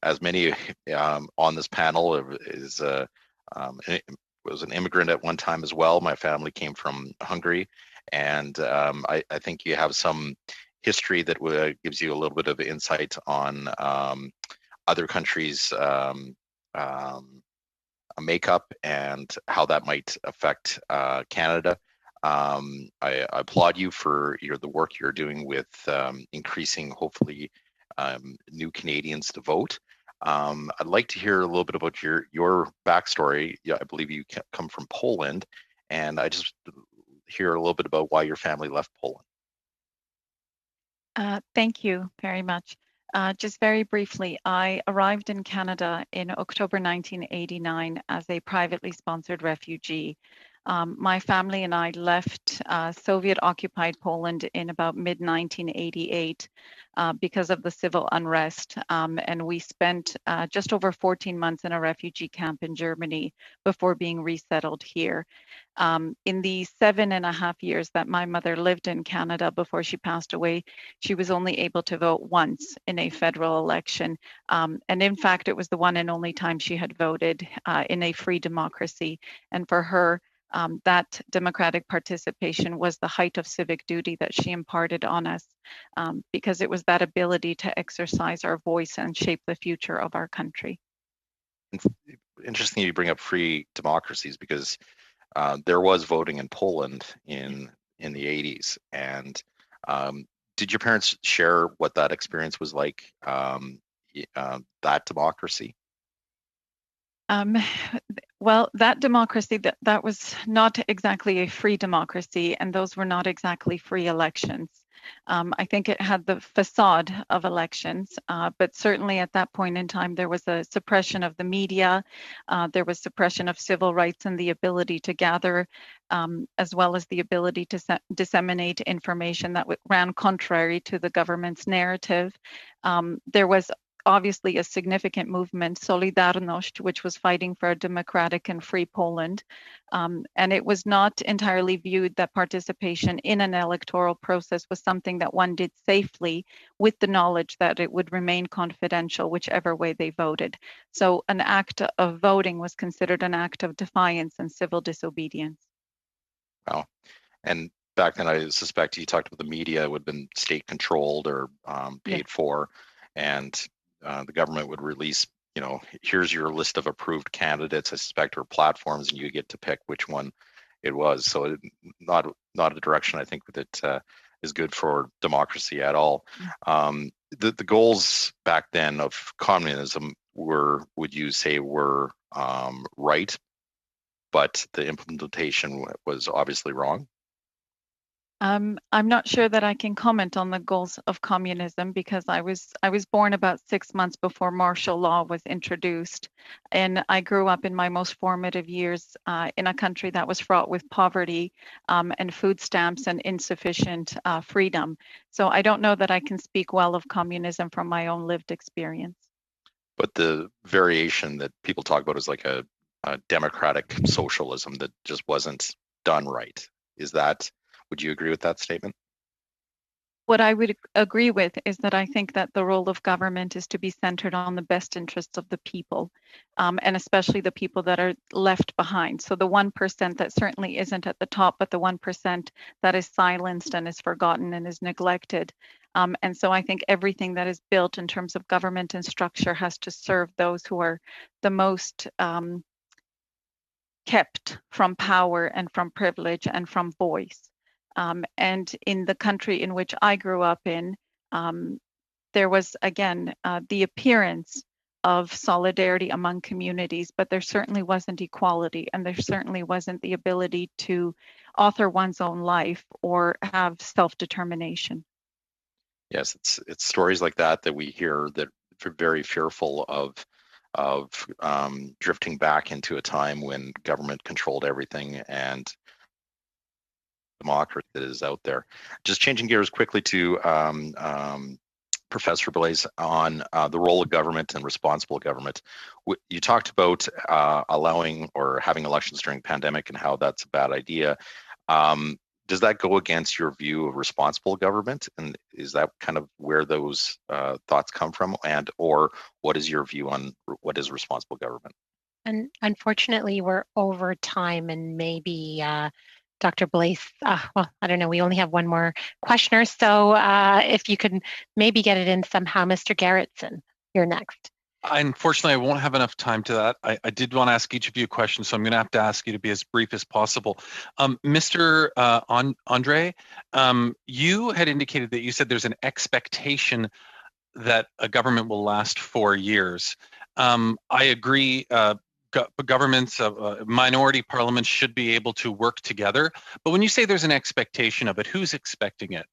as many on this panel was an immigrant at one time as well. My family came from Hungary, and I think you have some history that gives you a little bit of insight on other countries' makeup and how that might affect Canada. I applaud you for the work you're doing with increasing, hopefully, new Canadians to vote. I'd like to hear a little bit about your backstory. Yeah, I believe you come from Poland, and I just hear a little bit about why your family left Poland. Thank you very much. Just very briefly, I arrived in Canada in October 1989 as a privately sponsored refugee. My family and I left Soviet-occupied Poland in about mid-1988 because of the civil unrest, and we spent just over 14 months in a refugee camp in Germany before being resettled here. In the 7.5 years that my mother lived in Canada before she passed away, she was only able to vote once in a federal election. And in fact, it was the one and only time she had voted in a free democracy. And for her, that democratic participation was the height of civic duty that she imparted on us, because it was that ability to exercise our voice and shape the future of our country. Interesting you bring up free democracies, because there was voting in Poland in the 80s. And did your parents share what that experience was like, that democracy? Well, that democracy, that was not exactly a free democracy, and those were not exactly free elections. I think it had the facade of elections, but certainly at that point in time, there was a suppression of the media, there was suppression of civil rights and the ability to gather, as well as the ability to disseminate information that ran contrary to the government's narrative. There was obviously a significant movement, Solidarność, which was fighting for a democratic and free Poland. And it was not entirely viewed that participation in an electoral process was something that one did safely, with the knowledge that it would remain confidential whichever way they voted. So an act of voting was considered an act of defiance and civil disobedience. Wow. And back then, I suspect you talked about the media would have been state controlled or paid for, and the government would release, here's your list of approved candidates, I suspect, or platforms, and you get to pick which one it was. So not a direction I think that is good for democracy at all. The goals back then of communism would you say were right, but the implementation was obviously wrong? I'm not sure that I can comment on the goals of communism, because I was born about 6 months before martial law was introduced, and I grew up in my most formative years in a country that was fraught with poverty and food stamps and insufficient freedom. So I don't know that I can speak well of communism from my own lived experience. But the variation that people talk about is like a democratic socialism that just wasn't done right. Would you agree with that statement? What I would agree with is that I think that the role of government is to be centered on the best interests of the people, and especially the people that are left behind. So the 1% that certainly isn't at the top, but the 1% that is silenced and is forgotten and is neglected. And so I think everything that is built in terms of government and structure has to serve those who are the most kept from power and from privilege and from voice. And in the country in which I grew up in, there was, again, the appearance of solidarity among communities, but there certainly wasn't equality, and there certainly wasn't the ability to author one's own life or have self-determination. Yes, it's stories like that that we hear that are very fearful of drifting back into a time when government controlled everything and democracy that is out there. Just changing gears quickly to Professor Blaise on the role of government and responsible government. You talked about allowing or having elections during pandemic and how that's a bad idea. Does that go against your view of responsible government? And is that kind of where those thoughts come from? And or what is your view on what is responsible government? And unfortunately, we're over time, and maybe Dr. Blaise, well, I don't know, we only have one more questioner. So if you could maybe get it in somehow, Mr. Gerritsen, you're next. Unfortunately, I won't have enough time to that. I did want to ask each of you a question, so I'm going to have to ask you to be as brief as possible. Mr. Andre, you had indicated that you said there's an expectation that a government will last 4 years. I agree. Governments, minority parliaments should be able to work together. But when you say there's an expectation of it, who's expecting it?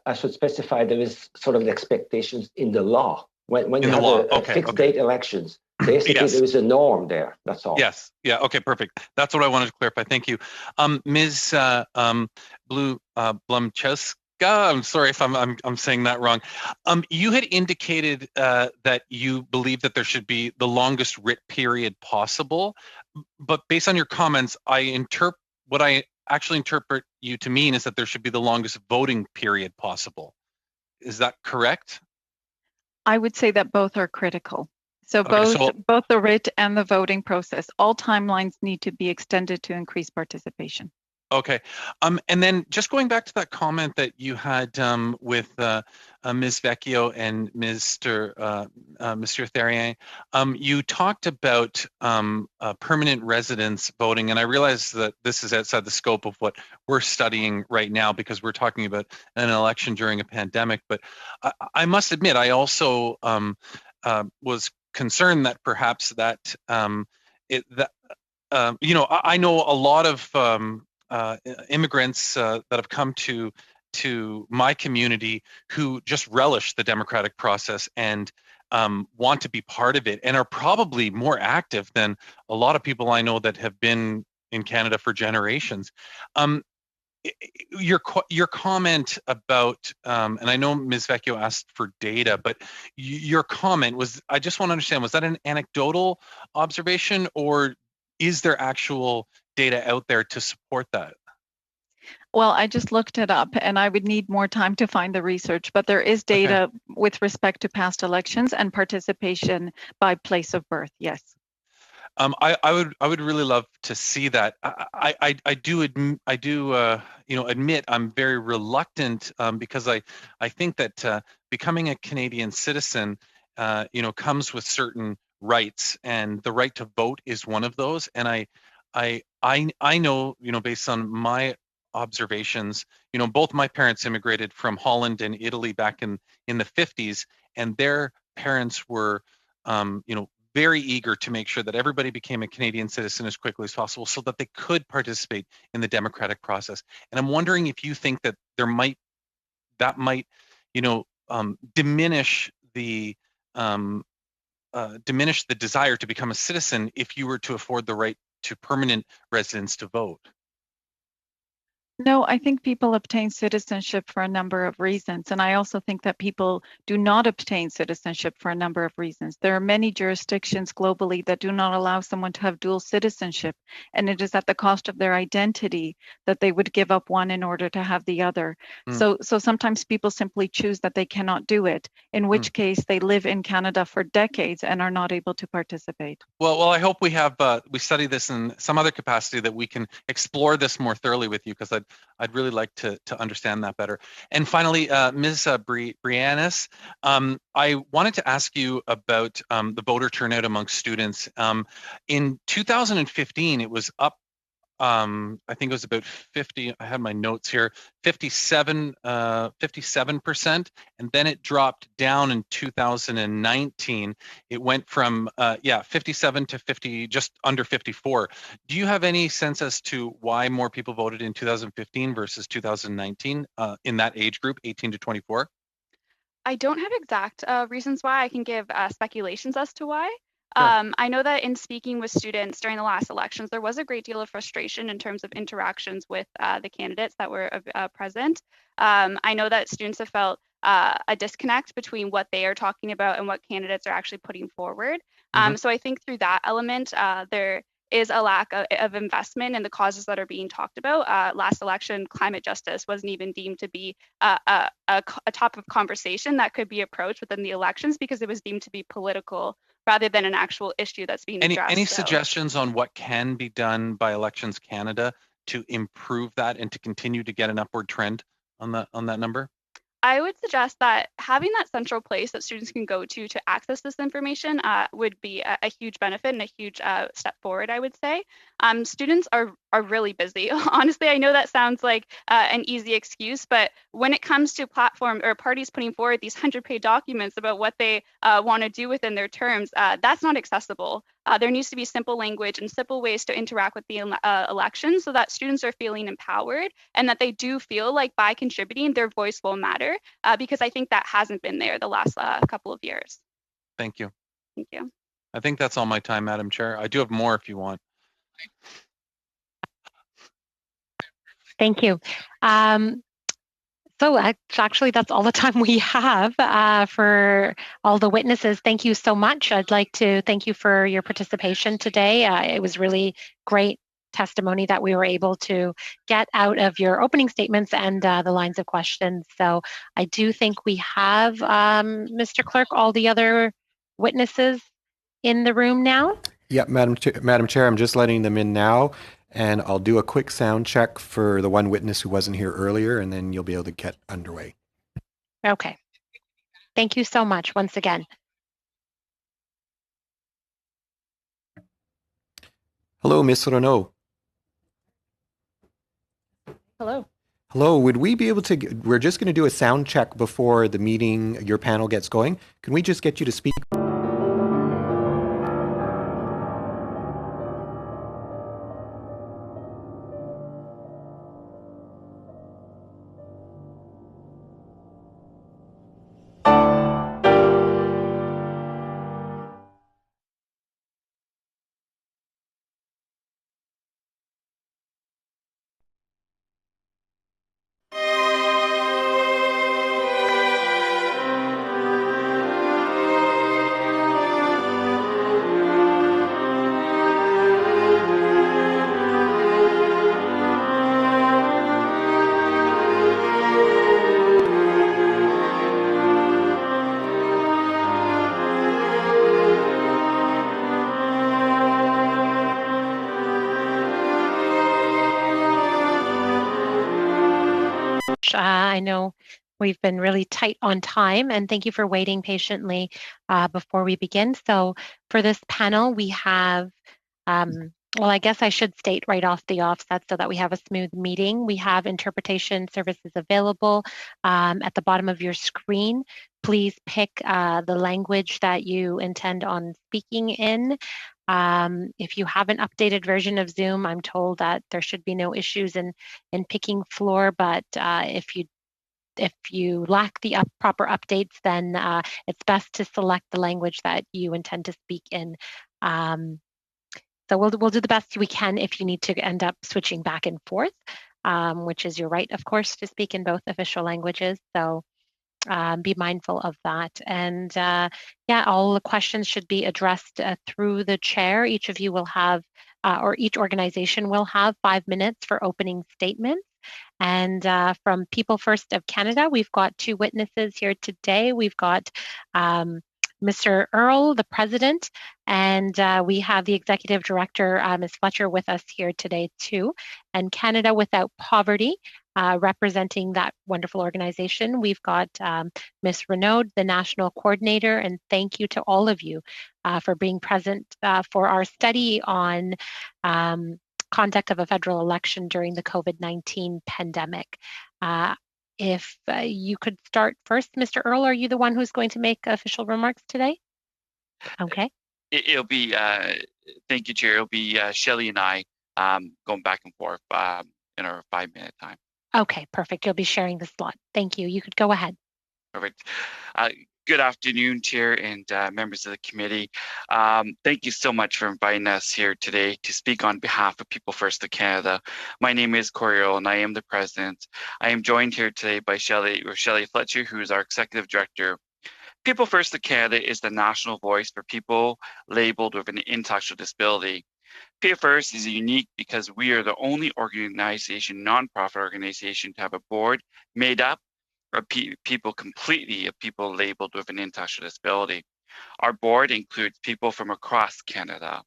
I should specify there is sort of the expectations in the law. When you have a fixed date elections, basically yes. there is a norm there. That's all. Yes. Yeah. Okay. Perfect. That's what I wanted to clarify. Thank you, Ms. Blumczewska. I'm sorry if I'm saying that wrong. You had indicated that you believe that there should be the longest writ period possible, but based on your comments, what I actually interpret you to mean is that there should be the longest voting period possible. Is that correct? I would say that both are critical. So both the writ and the voting process, all timelines need to be extended to increase participation. Okay. And then just going back to that comment that you had with Ms. Vecchio and Mr. Therrien, you talked about permanent residence voting, and I realize that this is outside the scope of what we're studying right now because we're talking about an election during a pandemic. But I must admit, I also was concerned that perhaps that I know a lot of immigrants that have come to my community who just relish the democratic process and want to be part of it and are probably more active than a lot of people I know that have been in Canada for generations. Your comment about, and I know Ms. Vecchio asked for data, but your comment was, I just want to understand, was that an anecdotal observation or is there actual data out there to support that? Well, I just looked it up and I would need more time to find the research, but there is data with respect to past elections and participation by place of birth, yes. I would really love to see that. I do admit I'm very reluctant because I think that becoming a Canadian citizen comes with certain rights, and the right to vote is one of those. And I know based on my observations, both my parents immigrated from Holland and Italy back in the 50s, and their parents were very eager to make sure that everybody became a Canadian citizen as quickly as possible so that they could participate in the democratic process. And I'm wondering if you think that might diminish the desire to become a citizen if you were to afford the right to permanent residents to vote. No, I think people obtain citizenship for a number of reasons. And I also think that people do not obtain citizenship for a number of reasons. There are many jurisdictions globally that do not allow someone to have dual citizenship. And it is at the cost of their identity that they would give up one in order to have the other. So sometimes people simply choose that they cannot do it, in which case they live in Canada for decades and are not able to participate. Well, I hope we study this in some other capacity that we can explore this more thoroughly with you, because I'd really like to understand that better. And finally, Ms. Brianis, I wanted to ask you about the voter turnout among students. In 2015, it was up. I think it was about 50. I had my notes here. 57%, and then it dropped down in 2019. It went from 57 to 50, just under 54. Do you have any sense as to why more people voted in 2015 versus 2019 in that age group, 18 to 24? I don't have exact reasons why. I can give speculations as to why. Sure. I know that in speaking with students during the last elections, there was a great deal of frustration in terms of interactions with the candidates that were present. I know that students have felt a disconnect between what they are talking about and what candidates are actually putting forward. So I think through that element, there is a lack of investment in the causes that are being talked about. Last election, climate justice wasn't even deemed to be a top of conversation that could be approached within the elections because it was deemed to be political rather than an actual issue that's being addressed. Any suggestions on what can be done by Elections Canada to improve that and to continue to get an upward trend on that number? I would suggest that having that central place that students can go to access this information would be a huge benefit and a huge step forward, I would say. Students are really busy. Honestly, I know that sounds like an easy excuse, but when it comes to platform or parties putting forward these 100-page documents about what they want to do within their terms, that's not accessible. There needs to be simple language and simple ways to interact with the election so that students are feeling empowered and that they do feel like by contributing, their voice will matter, because I think that hasn't been there the last couple of years. Thank you. Thank you. I think that's all my time, Madam Chair. I do have more if you want. Thank you. So actually, that's all the time we have for all the witnesses. Thank you so much. I'd like to thank you for your participation today. It was really great testimony that we were able to get out of your opening statements and the lines of questions. So I do think we have, Mr. Clerk, all the other witnesses in the room now. Yeah, Madam Chair, I'm just letting them in now. And I'll do a quick sound check for the one witness who wasn't here earlier, and then you'll be able to get underway. Okay. Thank you so much once again. Hello, Ms. Renaud. Hello. Hello, would we be able to, we're just going to do a sound check before the meeting, your panel gets going. Can we just get you to speak? I know we've been really tight on time, and thank you for waiting patiently before we begin. So for this panel, we have, well, I guess I should state right off the offset so that we have a smooth meeting. We have interpretation services available at the bottom of your screen. Please pick the language that you intend on speaking in. If you have an updated version of Zoom, I'm told that there should be no issues in picking floor, but if you lack the proper updates, then it's best to select the language that you intend to speak in. So we'll do the best we can if you need to end up switching back and forth. which is your right, of course, to speak in both official languages. So be mindful of that. And yeah, all the questions should be addressed through the chair. Each of you will have, or each organization will have 5 minutes for opening statements. And from People First of Canada, we've got 2 witnesses here today. We've got Mr. Earl, the president, and we have the executive director, Ms. Fletcher, with us here today too. And Canada Without Poverty, representing that wonderful organization. We've got Ms. Renaud, the national coordinator, and thank you to all of you for being present for our study on conduct of a federal election during the COVID-19 pandemic. If you could start first, Mr. Earl, are you the one who's going to make official remarks today? Okay. It'll be, thank you, Chair. It'll be Shelley and I going back and forth in our 5-minute time. Okay, perfect. You'll be sharing the slot. Thank you. You could go ahead. Perfect. Good afternoon, Chair and members of the committee. Thank you so much for inviting us here today to speak on behalf of People First of Canada. My name is Corey Earl, and I am the president. I am joined here today by Shelley Fletcher, who is our executive director. People First of Canada is the national voice for people labeled with an intellectual disability. People First is unique because we are the only organization, nonprofit organization, to have a board made up of people labeled with an intellectual disability. Our board includes people from across Canada,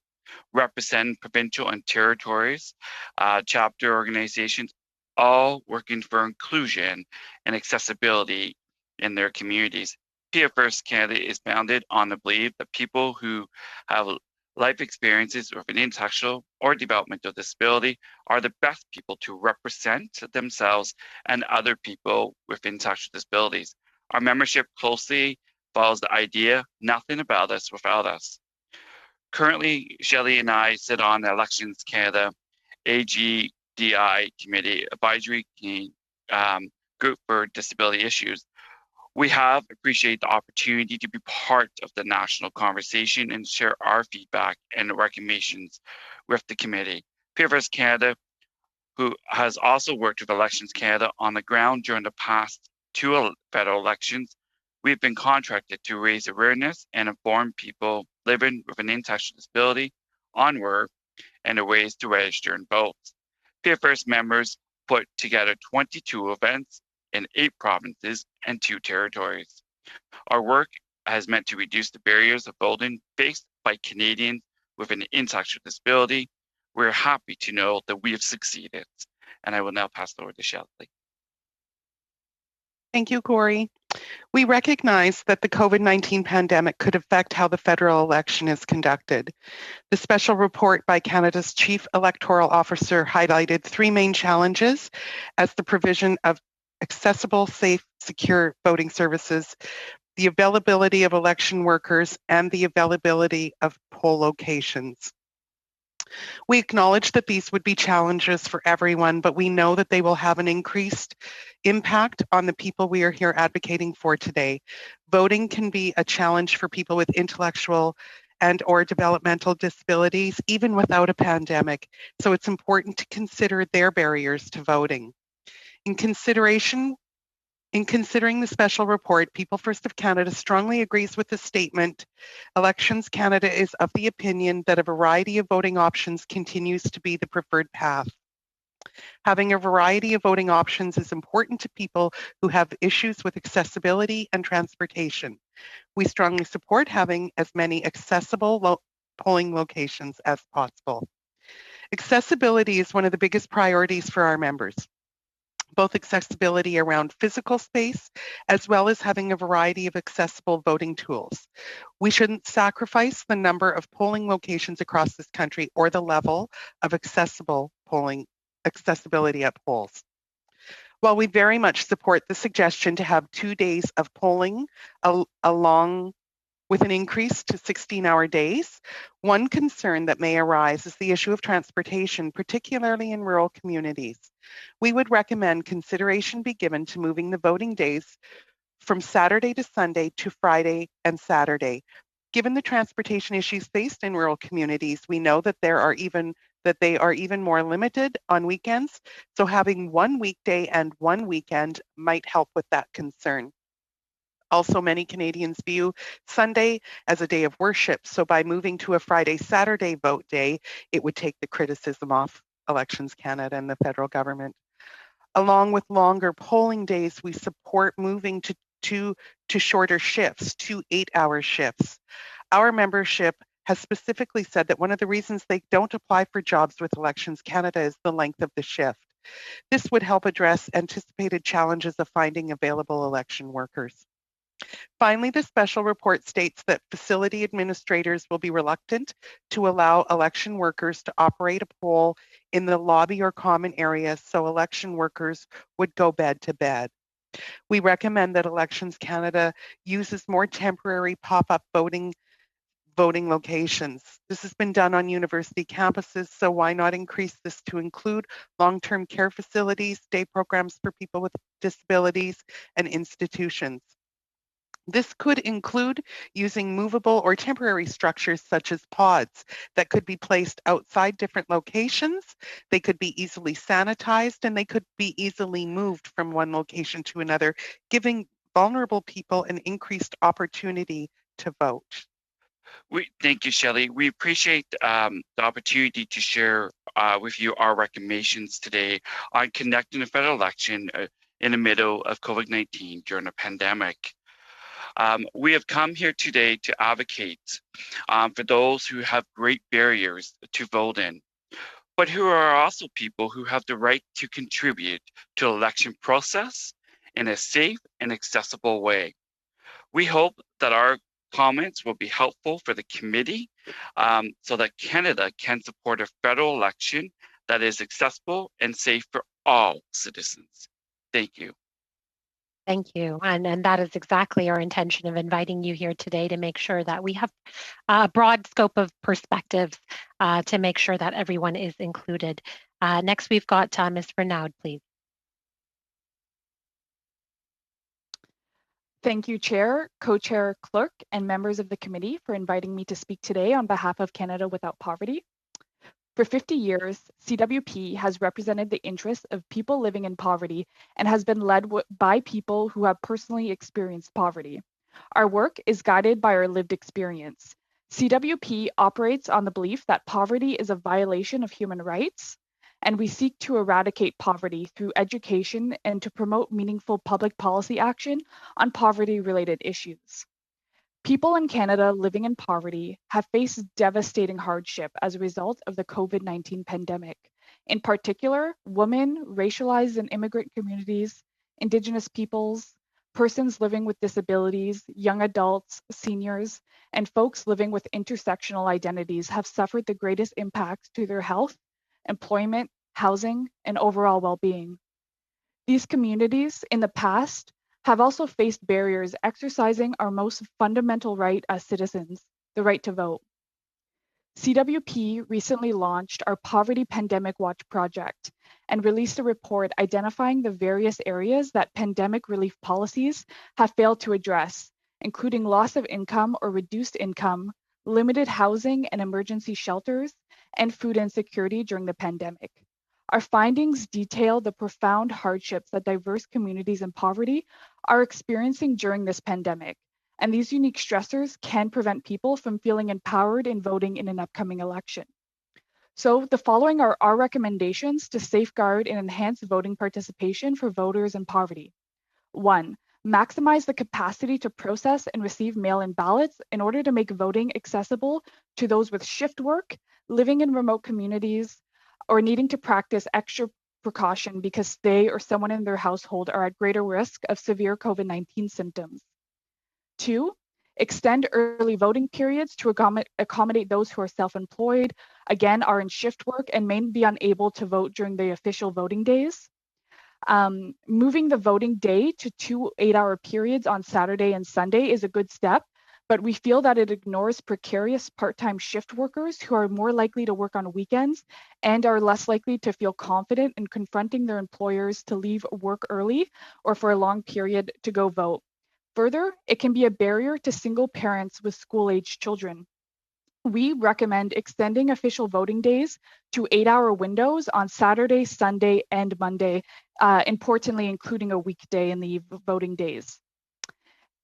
represent provincial and territories, chapter organizations, all working for inclusion and accessibility in their communities. People First Canada is founded on the belief that people who have life experiences with an intellectual or developmental disability are the best people to represent themselves and other people with intellectual disabilities. Our membership closely follows the idea, nothing about us without us. Currently, Shelley and I sit on the Elections Canada AGDI Committee Advisory Group for Disability Issues. We have appreciated the opportunity to be part of the national conversation and share our feedback and recommendations with the committee. People First Canada, who has also worked with Elections Canada on the ground during the past 2 federal elections, we've been contracted to raise awareness and inform people living with an intellectual disability on where and the ways to register and vote. People First members put together 22 events in 8 provinces and 2 territories. Our work has meant to reduce the barriers of voting faced by Canadians with an intellectual disability. We're happy to know that we have succeeded. And I will now pass it over to Shelley. Thank you, Corey. We recognize that the COVID-19 pandemic could affect how the federal election is conducted. The special report by Canada's Chief Electoral Officer highlighted 3 main challenges as the provision of accessible, safe, secure voting services, the availability of election workers, and the availability of poll locations. We acknowledge that these would be challenges for everyone, but we know that they will have an increased impact on the people we are here advocating for today. Voting can be a challenge for people with intellectual and or developmental disabilities, even without a pandemic. So it's important to consider their barriers to voting. In considering the special report, People First of Canada strongly agrees with the statement, Elections Canada is of the opinion that a variety of voting options continues to be the preferred path. Having a variety of voting options is important to people who have issues with accessibility and transportation. We strongly support having as many accessible polling locations as possible. Accessibility is one of the biggest priorities for our members. Both accessibility around physical space, as well as having a variety of accessible voting tools. We shouldn't sacrifice the number of polling locations across this country or the level of accessibility at polls. While we very much support the suggestion to have 2 days of polling along with an increase to 16-hour days, one concern that may arise is the issue of transportation, particularly in rural communities. We would recommend consideration be given to moving the voting days from Saturday to Sunday to Friday and Saturday. Given the transportation issues faced in rural communities, we know that there are even that they are even more limited on weekends, so having one weekday and one weekend might help with that concern. Also, many Canadians view Sunday as a day of worship, so by moving to a Friday-Saturday vote day, it would take the criticism off Elections Canada and the federal government. Along with longer polling days, we support moving to shorter shifts, 2 8-hour shifts. Our membership has specifically said that one of the reasons they don't apply for jobs with Elections Canada is the length of the shift. This would help address anticipated challenges of finding available election workers. Finally, the special report states that facility administrators will be reluctant to allow election workers to operate a poll in the lobby or common areas, so election workers would go bed to bed. We recommend that Elections Canada uses more temporary pop-up voting locations. This has been done on university campuses, so why not increase this to include long-term care facilities, day programs for people with disabilities, and institutions. This could include using movable or temporary structures such as pods that could be placed outside different locations. They could be easily sanitized and they could be easily moved from one location to another, giving vulnerable people an increased opportunity to vote. Thank you, Shelley. We appreciate the opportunity to share with you our recommendations today on conducting a federal election in the middle of COVID-19 during a pandemic. We have come here today to advocate for those who have great barriers to vote in, but who are also people who have the right to contribute to the election process in a safe and accessible way. We hope that our comments will be helpful for the committee so that Canada can support a federal election that is accessible and safe for all citizens. Thank you. Thank you. And that is exactly our intention of inviting you here today, to make sure that we have a broad scope of perspectives to make sure that everyone is included. Next, we've got Ms. Renaud, please. Thank you, Chair, Co-Chair Clerk, and members of the committee for inviting me to speak today on behalf of Canada Without Poverty. For 50 years, CWP has represented the interests of people living in poverty and has been led by people who have personally experienced poverty. Our work is guided by our lived experience. CWP operates on the belief that poverty is a violation of human rights, and we seek to eradicate poverty through education and to promote meaningful public policy action on poverty-related issues. People in Canada living in poverty have faced devastating hardship as a result of the COVID-19 pandemic. In particular, women, racialized and immigrant communities, Indigenous peoples, persons living with disabilities, young adults, seniors, and folks living with intersectional identities have suffered the greatest impacts to their health, employment, housing, and overall well-being. These communities in the past have also faced barriers exercising our most fundamental right as citizens, the right to vote. CWP recently launched our Poverty Pandemic Watch project and released a report identifying the various areas that pandemic relief policies have failed to address, including loss of income or reduced income, limited housing and emergency shelters, and food insecurity during the pandemic. Our findings detail the profound hardships that diverse communities in poverty are experiencing during this pandemic, and these unique stressors can prevent people from feeling empowered in voting in an upcoming election. So the following are our recommendations to safeguard and enhance voting participation for voters in poverty. 1. Maximize the capacity to process and receive mail-in ballots in order to make voting accessible to those with shift work, living in remote communities, or needing to practice extra precaution because they or someone in their household are at greater risk of severe COVID-19 symptoms. 2, extend early voting periods to accommodate those who are self-employed, again, are in shift work and may be unable to vote during the official voting days. Moving the voting day to 2 8-hour periods on Saturday and Sunday is a good step, but we feel that it ignores precarious part-time shift workers who are more likely to work on weekends and are less likely to feel confident in confronting their employers to leave work early or for a long period to go vote. Further, it can be a barrier to single parents with school-aged children. we recommend extending official voting days to 8-hour windows on Saturday, Sunday, and Monday, importantly, including a weekday in the voting days.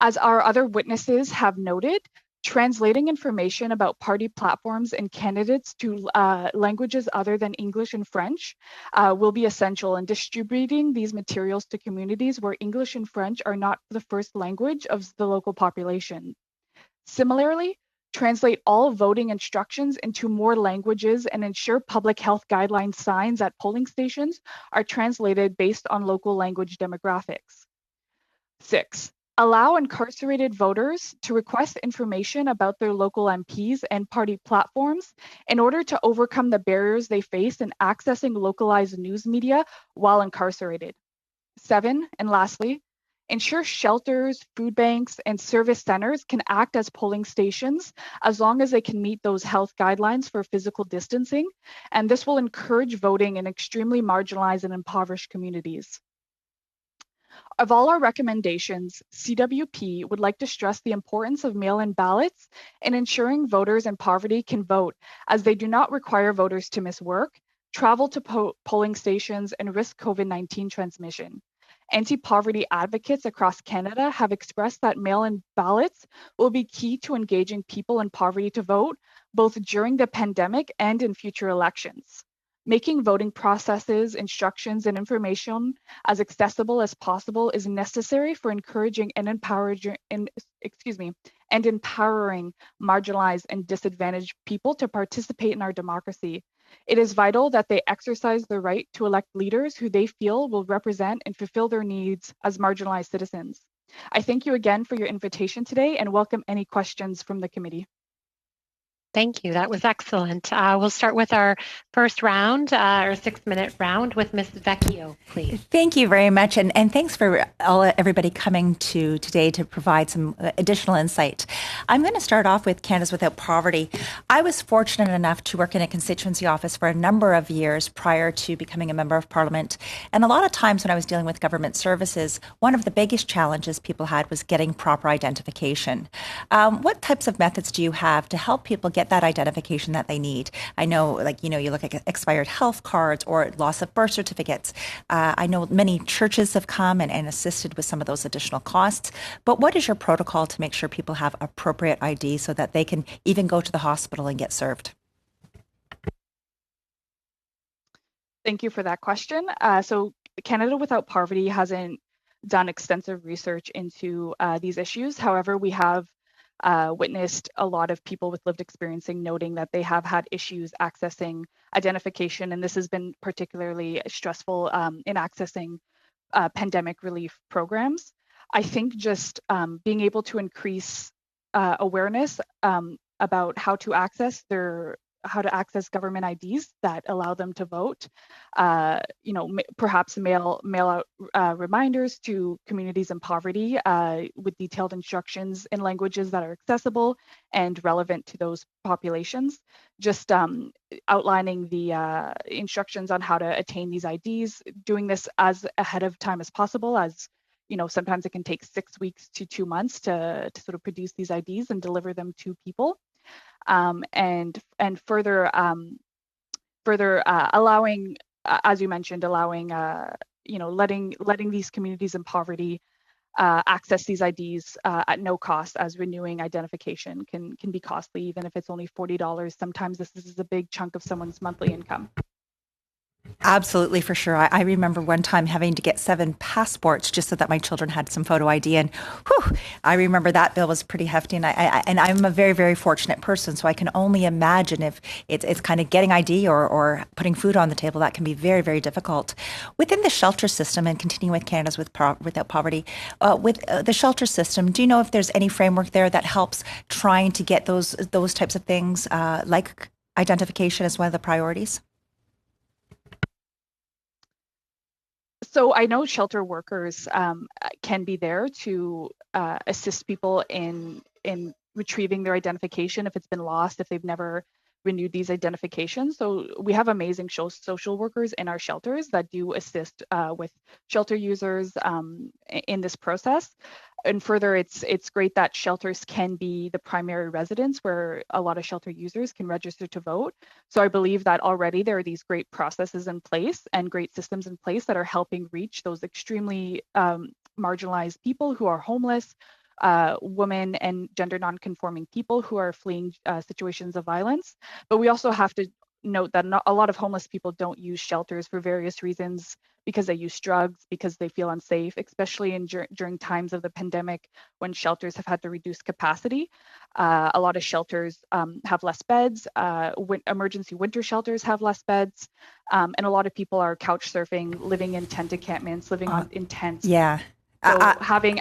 As our other witnesses have noted, translating information about party platforms and candidates to languages other than English and French will be essential, in distributing these materials to communities where English and French are not the first language of the local population. Similarly, translate all voting instructions into more languages and ensure public health guideline signs at polling stations are translated based on local language demographics. 6, allow incarcerated voters to request information about their local MPs and party platforms in order to overcome the barriers they face in accessing localized news media while incarcerated. 7, and lastly, ensure shelters, food banks, and service centers can act as polling stations as long as they can meet those health guidelines for physical distancing, and this will encourage voting in extremely marginalized and impoverished communities. Of all our recommendations, CWP would like to stress the importance of mail-in ballots in ensuring voters in poverty can vote, as they do not require voters to miss work, travel to polling stations, and risk COVID-19 transmission. Anti-poverty advocates across Canada have expressed that mail-in ballots will be key to engaging people in poverty to vote, both during the pandemic and in future elections. Making voting processes, instructions, and information as accessible as possible is necessary for encouraging and empowering marginalized and disadvantaged people to participate in our democracy. It is vital that they exercise their right to elect leaders who they feel will represent and fulfill their needs as marginalized citizens. I thank you again for your invitation today and welcome any questions from the committee. Thank you. That was excellent. We'll start with our first round, our 6-minute round with Ms. Vecchio, please. Thank you very much. And thanks for everybody coming today to provide some additional insight. I'm going to start off with Canada's Without Poverty. I was fortunate enough to work in a constituency office for a number of years prior to becoming a member of Parliament. And a lot of times when I was dealing with government services, one of the biggest challenges people had was getting proper identification. What types of methods do you have to help people get that identification that they need? I know, you look at expired health cards or loss of birth certificates. I know many churches have come and assisted with some of those additional costs. But what is your protocol to make sure people have appropriate ID so that they can even go to the hospital and get served? Thank you for that question. So Canada Without Poverty hasn't done extensive research into these issues. However, we have witnessed a lot of people with lived experience noting that they have had issues accessing identification, and this has been particularly stressful in accessing pandemic relief programs. I think just being able to increase awareness about how to access government IDs that allow them to vote. Perhaps mail out reminders to communities in poverty with detailed instructions in languages that are accessible and relevant to those populations. Just outlining the instructions on how to attain these IDs, doing this as ahead of time as possible, as sometimes it can take 6 weeks to 2 months to sort of produce these IDs and deliver them to people. And further allowing, as you mentioned, allowing letting these communities in poverty access these IDs at no cost, as renewing identification can be costly, even if it's only $40. Sometimes this is a big chunk of someone's monthly income. Absolutely, for sure. I remember one time having to get 7 passports just so that my children had some photo ID, and I remember that bill was pretty hefty. And I'm a very, very fortunate person, so I can only imagine if it's kind of getting ID or putting food on the table, that can be very, very difficult. Within the shelter system, and continuing with Canada's Without Poverty, with the shelter system, do you know if there's any framework there that helps trying to get those types of things like identification as one of the priorities? So I know shelter workers can be there to assist people in retrieving their identification if it's been lost, if they've never renewed these identifications. So we have amazing social workers in our shelters that do assist with shelter users in this process. And further, it's great that shelters can be the primary residence where a lot of shelter users can register to vote. So I believe that already there are these great processes in place and great systems in place that are helping reach those extremely marginalized people who are homeless, women and gender non-conforming people who are fleeing situations of violence. But we also have to note that a lot of homeless people don't use shelters for various reasons, because they use drugs, because they feel unsafe, especially during times of the pandemic when shelters have had to reduce capacity. A lot of shelters have less beds. Emergency winter shelters have less beds. And a lot of people are couch surfing, living in tent encampments, living in tents. Yeah. So having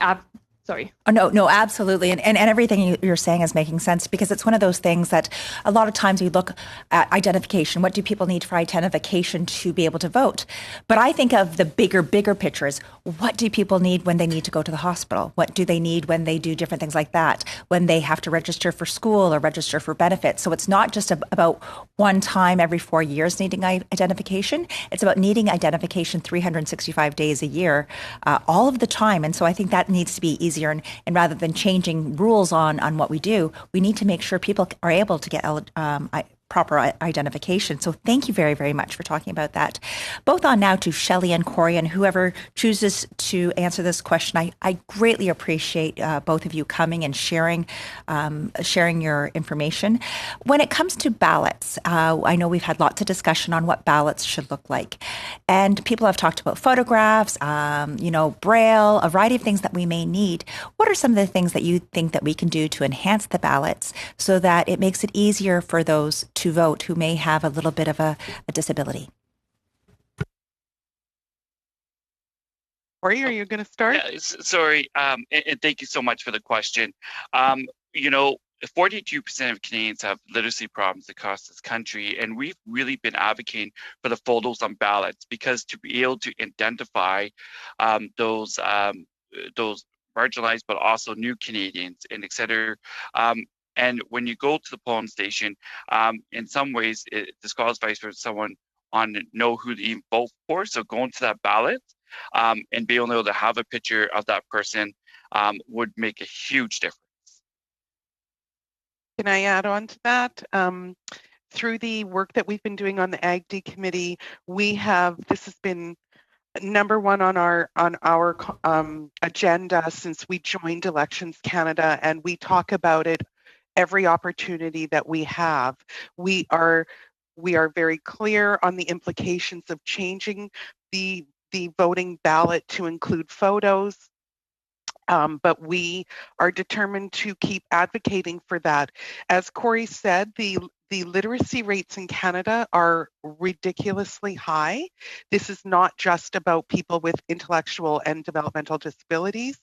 sorry. Oh, no, absolutely. And everything you're saying is making sense, because it's one of those things that a lot of times we look at identification. What do people need for identification to be able to vote? But I think of the bigger pictures. What do people need when they need to go to the hospital? What do they need when they do different things like that? When they have to register for school or register for benefits? So it's not just about one time every 4 years needing identification. It's about needing identification 365 days a year, all of the time. And so I think that needs to be easier. And rather than changing rules on what we do, we need to make sure people are able to get proper identification. So thank you very, very much for talking about that. Both on now to Shelley and Corey, and whoever chooses to answer this question. I greatly appreciate both of you coming and sharing your information. When it comes to ballots, I know we've had lots of discussion on what ballots should look like. And people have talked about photographs, Braille, a variety of things that we may need. What are some of the things that you think that we can do to enhance the ballots so that it makes it easier for those to vote who may have a little bit of a disability? Corey, are you going to start? Yeah, sorry, and thank you so much for the question. 42% of Canadians have literacy problems across this country, and we've really been advocating for the photos on ballots, because to be able to identify those marginalized but also new Canadians and et cetera. And when you go to the polling station, in some ways it disqualifies for someone on know who to even vote for. So going to that ballot and being able to have a picture of that person would make a huge difference. Can I add on to that? Through the work that we've been doing on the AgD committee, this has been number one on our agenda since we joined Elections Canada, and we talk about it every opportunity that we have. We are very clear on the implications of changing the voting ballot to include photos, but we are determined to keep advocating for that. As Corey said, the literacy rates in Canada are ridiculously high. This is not just about people with intellectual and developmental disabilities.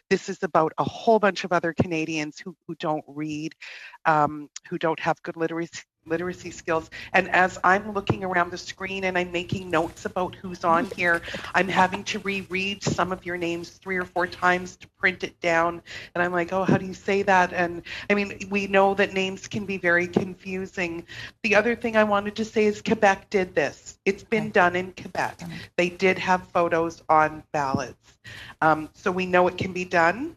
This is about a whole bunch of other Canadians who don't read, who don't have good literacy skills. And as I'm looking around the screen and I'm making notes about who's on here, I'm having to reread some of your names 3 or 4 times to print it down. And I'm like, oh, how do you say that? And I mean, we know that names can be very confusing. The other thing I wanted to say is Quebec did this. It's been done in Quebec. They did have photos on ballots. So we know it can be done.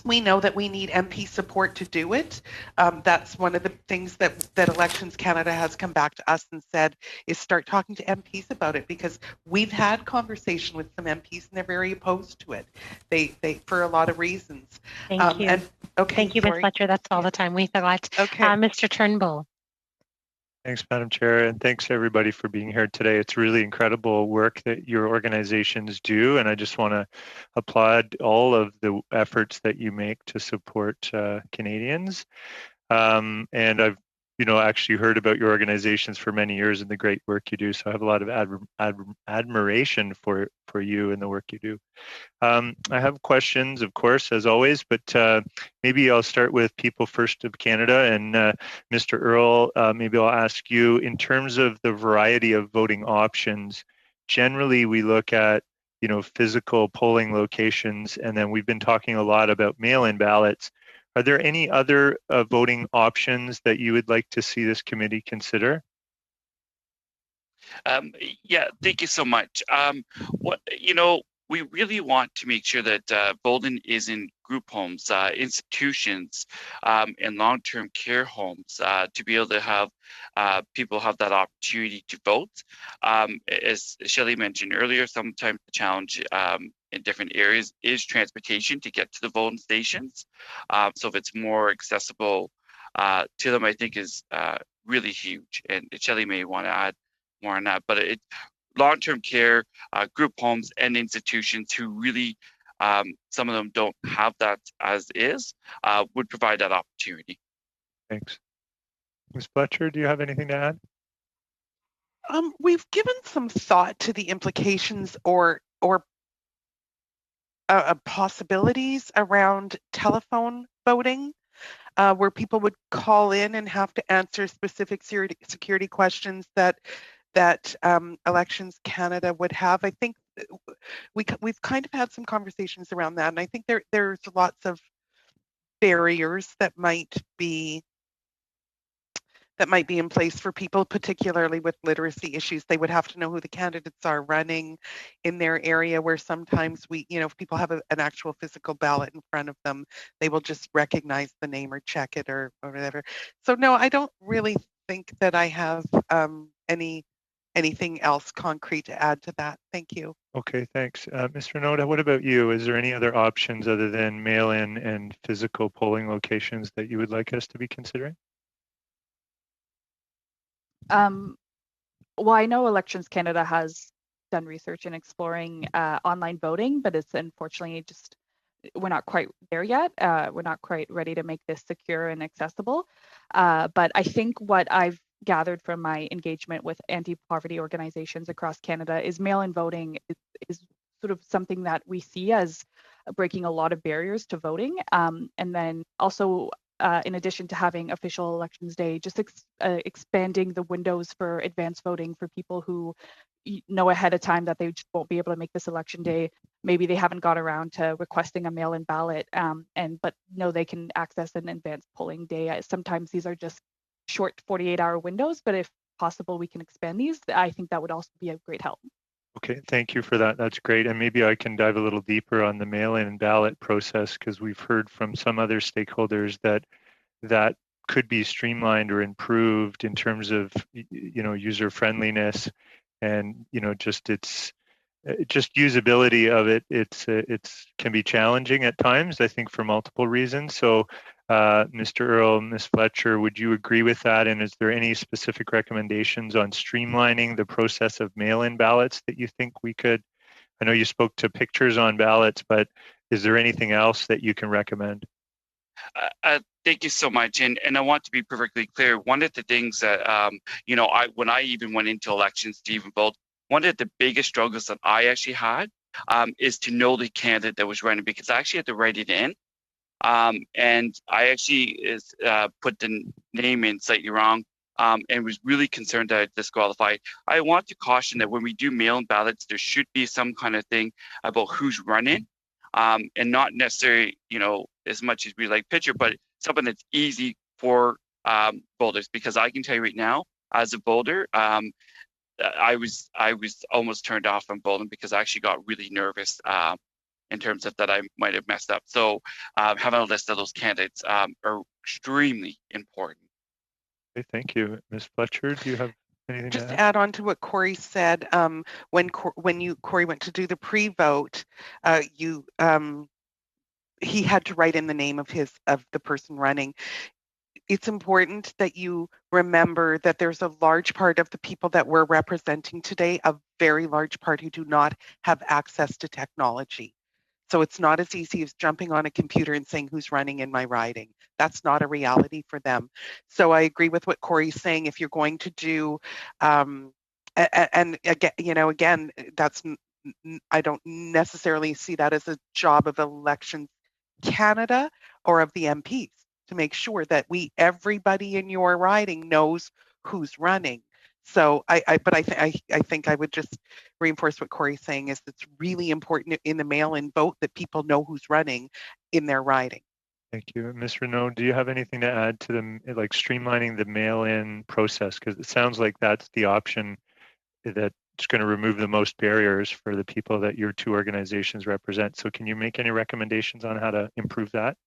We know that we need MP support to do it. That's one of the things that Elections Canada has come back to us and said is start talking to MPs about it, because we've had conversation with some MPs and they're very opposed to it. They for a lot of reasons. Thank you. Thank you, Ms. Fletcher. That's all the time we've got. Okay. Mr. Turnbull. Thanks, Madam Chair, and thanks everybody for being here today. It's really incredible work that your organizations do, and I just want to applaud all of the efforts that you make to support Canadians. And I've actually heard about your organizations for many years and the great work you do, so I have a lot of admiration for you and the work you do. I have questions, of course, as always, but maybe I'll start with People First of Canada. And Mr. Earl, maybe I'll ask you, in terms of the variety of voting options, generally we look at, physical polling locations, and then we've been talking a lot about mail-in ballots. Are there any other voting options that you would like to see this committee consider? Yeah, thank you so much. We really want to make sure that Bolden is in group homes, institutions, and long-term care homes to be able to have people have that opportunity to vote. As Shelley mentioned earlier, sometimes the challenge in different areas is transportation to get to the voting stations. So if it's more accessible to them, I think is really huge. And Shelley may want to add more on that, but it's long-term care, group homes, and institutions who really, some of them don't have that as is, would provide that opportunity. Thanks. Ms. Fletcher, do you have anything to add? We've given some thought to the implications or possibilities around telephone voting, where people would call in and have to answer specific security questions that Elections Canada would have. I think we've kind of had some conversations around that, and I think there's lots of barriers that might be in place for people, particularly with literacy issues. They would have to know who the candidates are running in their area, where sometimes if people have an actual physical ballot in front of them, they will just recognize the name or check it or whatever. So no, I don't really think that I have anything else concrete to add to that. Thank you. Okay, thanks. Mr. Noda, what about you? Is there any other options other than mail-in and physical polling locations that you would like us to be considering? Well, I know Elections Canada has done research in exploring online voting, but it's unfortunately just we're not quite there yet. We're not quite ready to make this secure and accessible. But I think what I've gathered from my engagement with anti-poverty organizations across Canada is mail-in voting is sort of something that we see as breaking a lot of barriers to voting. And then also, in addition to having official elections day, just expanding the windows for advanced voting for people who know ahead of time that they just won't be able to make this election day. Maybe they haven't got around to requesting a mail-in ballot, but know they can access an advanced polling day. Sometimes these are just short 48-hour windows, but if possible, we can expand these. I think that would also be a great help. Okay, thank you for that. That's great. And maybe I can dive a little deeper on the mail-in ballot process, because we've heard from some other stakeholders that could be streamlined or improved in terms of user friendliness and just usability of it. It's can be challenging at times, I think, for multiple reasons. So Mr. Earl, Ms. Fletcher, would you agree with that? And is there any specific recommendations on streamlining the process of mail-in ballots that you think we could? I know you spoke to pictures on ballots, but is there anything else that you can recommend? Thank you so much. And I want to be perfectly clear. One of the things that, when I even went into elections to even vote, one of the biggest struggles that I actually had is to know the candidate that was running, because I actually had to write it in. And I actually put the name in slightly wrong and was really concerned that I disqualified. I want to caution that when we do mail-in ballots, there should be some kind of thing about who's running and not necessarily, as much as we like picture, but something that's easy for voters. Because I can tell you right now, as a voter, I was almost turned off on voting because I actually got really nervous in terms of that I might have messed up. So having a list of those candidates are extremely important. Okay, thank you. Ms. Fletcher, do you have anything just to add on to what Corey said? When Corey went to do the pre-vote, he had to write in the name of the person running. It's important that you remember that there's a large part of the people that we're representing today, a very large part, who do not have access to technology. So it's not as easy as jumping on a computer and saying who's running in my riding. That's not a reality for them. So I agree with what Corey's saying. If you're going to do, and again, that's I don't necessarily see that as a job of Elections Canada or of the MPs to make sure that everybody in your riding knows who's running. So I think I would just reinforce what Corey's saying is it's really important in the mail-in vote that people know who's running in their riding. Thank you. Ms. Renaud, do you have anything to add to the, like streamlining the mail-in process? Because it sounds like that's the option that's going to remove the most barriers for the people that your two organizations represent. So can you make any recommendations on how to improve that?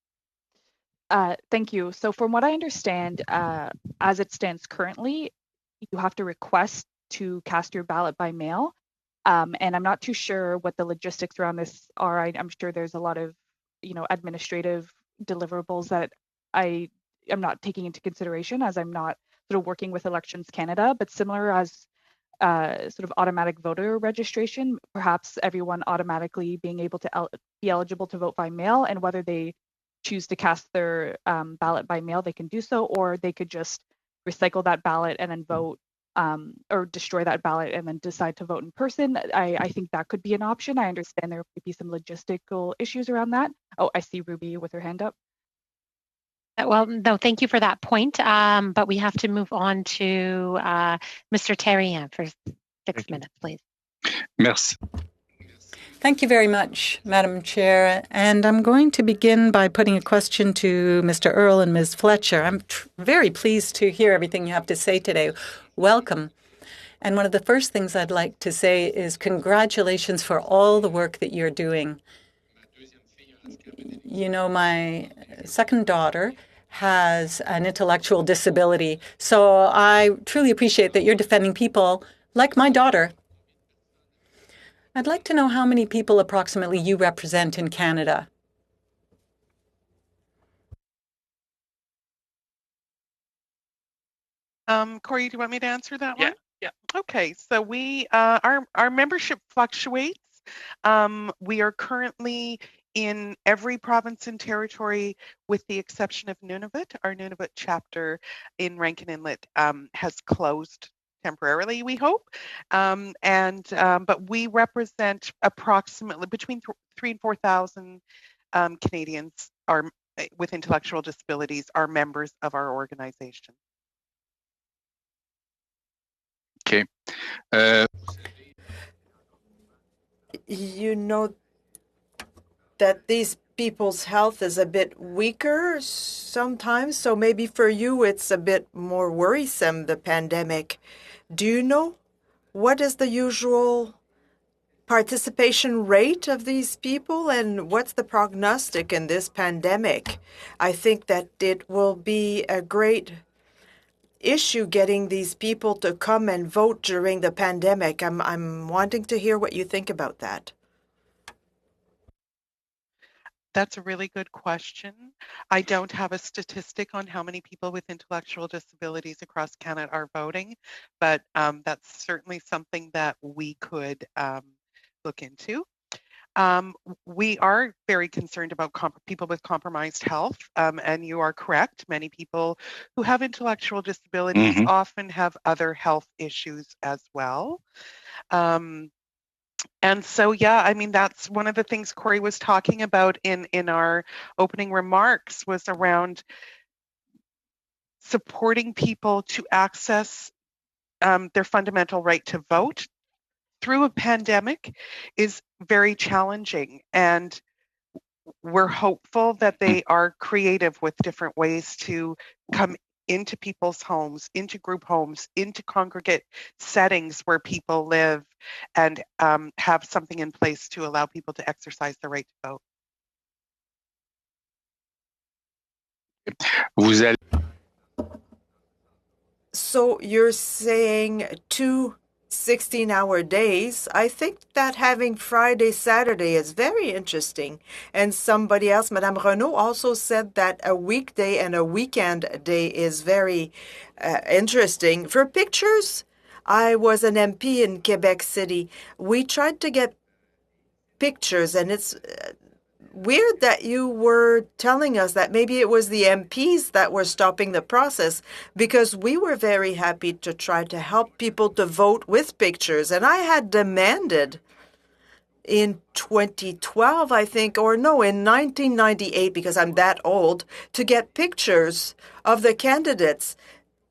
Thank you. So from what I understand, as it stands currently, you have to request to cast your ballot by mail. And I'm not too sure what the logistics around this are. I'm sure there's a lot of, administrative deliverables that I am not taking into consideration as I'm not sort of working with Elections Canada, but similar as sort of automatic voter registration, perhaps everyone automatically being able to be eligible to vote by mail, and whether they choose to cast their ballot by mail, they can do so, or they could just recycle that ballot and then vote, or destroy that ballot and then decide to vote in person. I think that could be an option. I understand there might be some logistical issues around that. Oh, I see Ruby with her hand up. Well, no, thank you for that point. But we have to move on to Mr. Terrien for 6 minutes, please. Merci. Thank you very much, Madam Chair. And I'm going to begin by putting a question to Mr. Earle and Ms. Fletcher. I'm very pleased to hear everything you have to say today. Welcome. And one of the first things I'd like to say is congratulations for all the work that you're doing. You know, my second daughter has an intellectual disability, so I truly appreciate that you're defending people like my daughter. I'd like to know how many people approximately you represent in Canada. Corey, do you want me to answer that Yeah, one? yeah. Okay, so we our membership fluctuates. We are currently in every province and territory with the exception of Nunavut. Our Nunavut chapter in Rankin Inlet has closed temporarily, we hope. But we represent approximately between 3,000 and 4,000 Canadians are with intellectual disabilities are members of our organization. Okay. You know that these people's health is a bit weaker sometimes, so maybe for you it's a bit more worrisome, the pandemic. Do you know what is the usual participation rate of these people and what's the prognostic in this pandemic? I think that it will be a great issue getting these people to come and vote during the pandemic. I'm wanting to hear what you think about that. That's a really good question. I don't have a statistic on how many people with intellectual disabilities across Canada are voting, but that's certainly something that we could look into. We are very concerned about people with compromised health, and you are correct. Many people who have intellectual disabilities often have other health issues as well. And so, yeah, I mean, that's one of the things Corey was talking about in our opening remarks was around supporting people to access their fundamental right to vote through a pandemic is very challenging. And we're hopeful that they are creative with different ways to come into people's homes, into group homes, into congregate settings where people live, and have something in place to allow people to exercise their right to vote. So you're saying 2 16-hour days. I think that having Friday, Saturday is very interesting. And somebody else, Madame Renaud, also said that a weekday and a weekend day is very interesting. For pictures, I was an MP in Quebec City. We tried to get pictures, and it's weird that you were telling us that maybe it was the MPs that were stopping the process, because we were very happy to try to help people to vote with pictures. And I had demanded in 2012, I think, or no, in 1998, because I'm that old, to get pictures of the candidates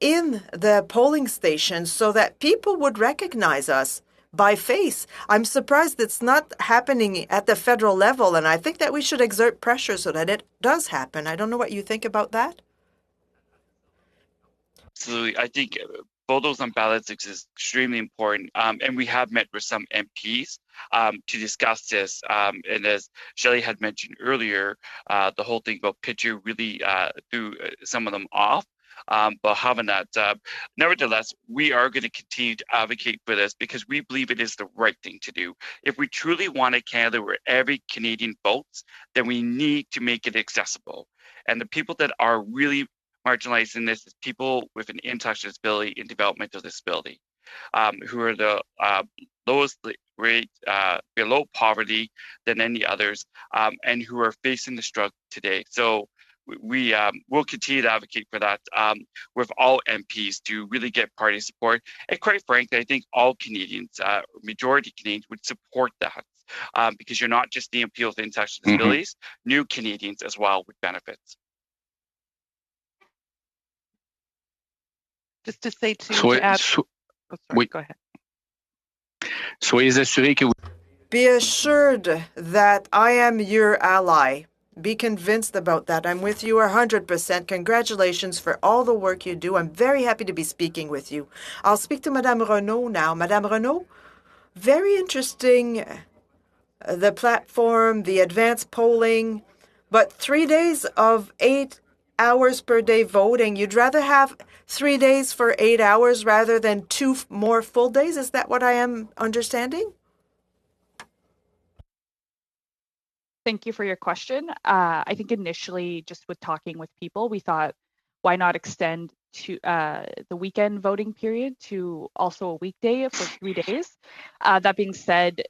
in the polling stations so that people would recognize us. by face. I'm surprised it's not happening at the federal level, and I think that we should exert pressure so that it does happen. I don't know what you think about that. Absolutely. I think photos on ballots is extremely important. And we have met with some MPs to discuss this. And as Shelley had mentioned earlier, the whole thing about picture really threw some of them off. But having that, nevertheless, we are going to continue to advocate for this because we believe it is the right thing to do. If we truly want a Canada where every Canadian votes, then we need to make it accessible. And the people that are really marginalized in this is people with an intellectual disability and developmental disability, who are the lowest rate below poverty than any others, and who are facing the struggle today. So we will continue to advocate for that with all MPs to really get party support. And quite frankly, I think all Canadians, majority Canadians, would support that because you're not just the MP with intellectual disabilities, new Canadians as well would benefit. Just to say to add, sorry, go ahead. Soyez assurés que vous... Be assured that I am your ally. Be convinced about that. I'm with you 100%. Congratulations for all the work you do. I'm very happy to be speaking with you. I'll speak to Madame Renaud now. Madame Renaud, very interesting, the platform, the advanced polling, but 3 days of 8 hours per day voting. You'd rather have 3 days for 8 hours rather than 2 more full days? Is that what I am understanding? Thank you for your question. I think initially, just with talking with people, we thought, why not extend to the weekend voting period to also a weekday for 3 days? That being said,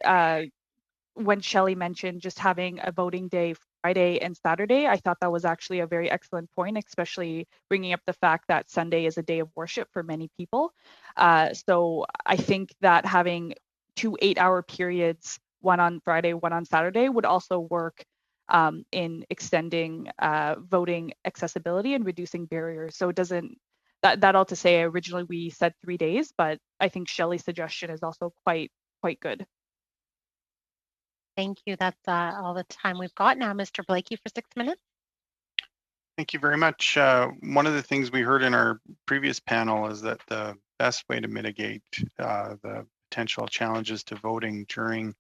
when Shelley mentioned just having a voting day Friday and Saturday, I thought that was actually a very excellent point, especially bringing up the fact that Sunday is a day of worship for many people. So I think that having 2 8-hour periods, one on Friday, one on Saturday, would also work in extending voting accessibility and reducing barriers. So it doesn't, that all to say, originally we said 3 days, but I think Shelley's suggestion is also quite good. Thank you. That's all the time we've got now. Mr. Blakey for 6 minutes. Thank you very much. One of the things we heard in our previous panel is that the best way to mitigate the potential challenges to voting during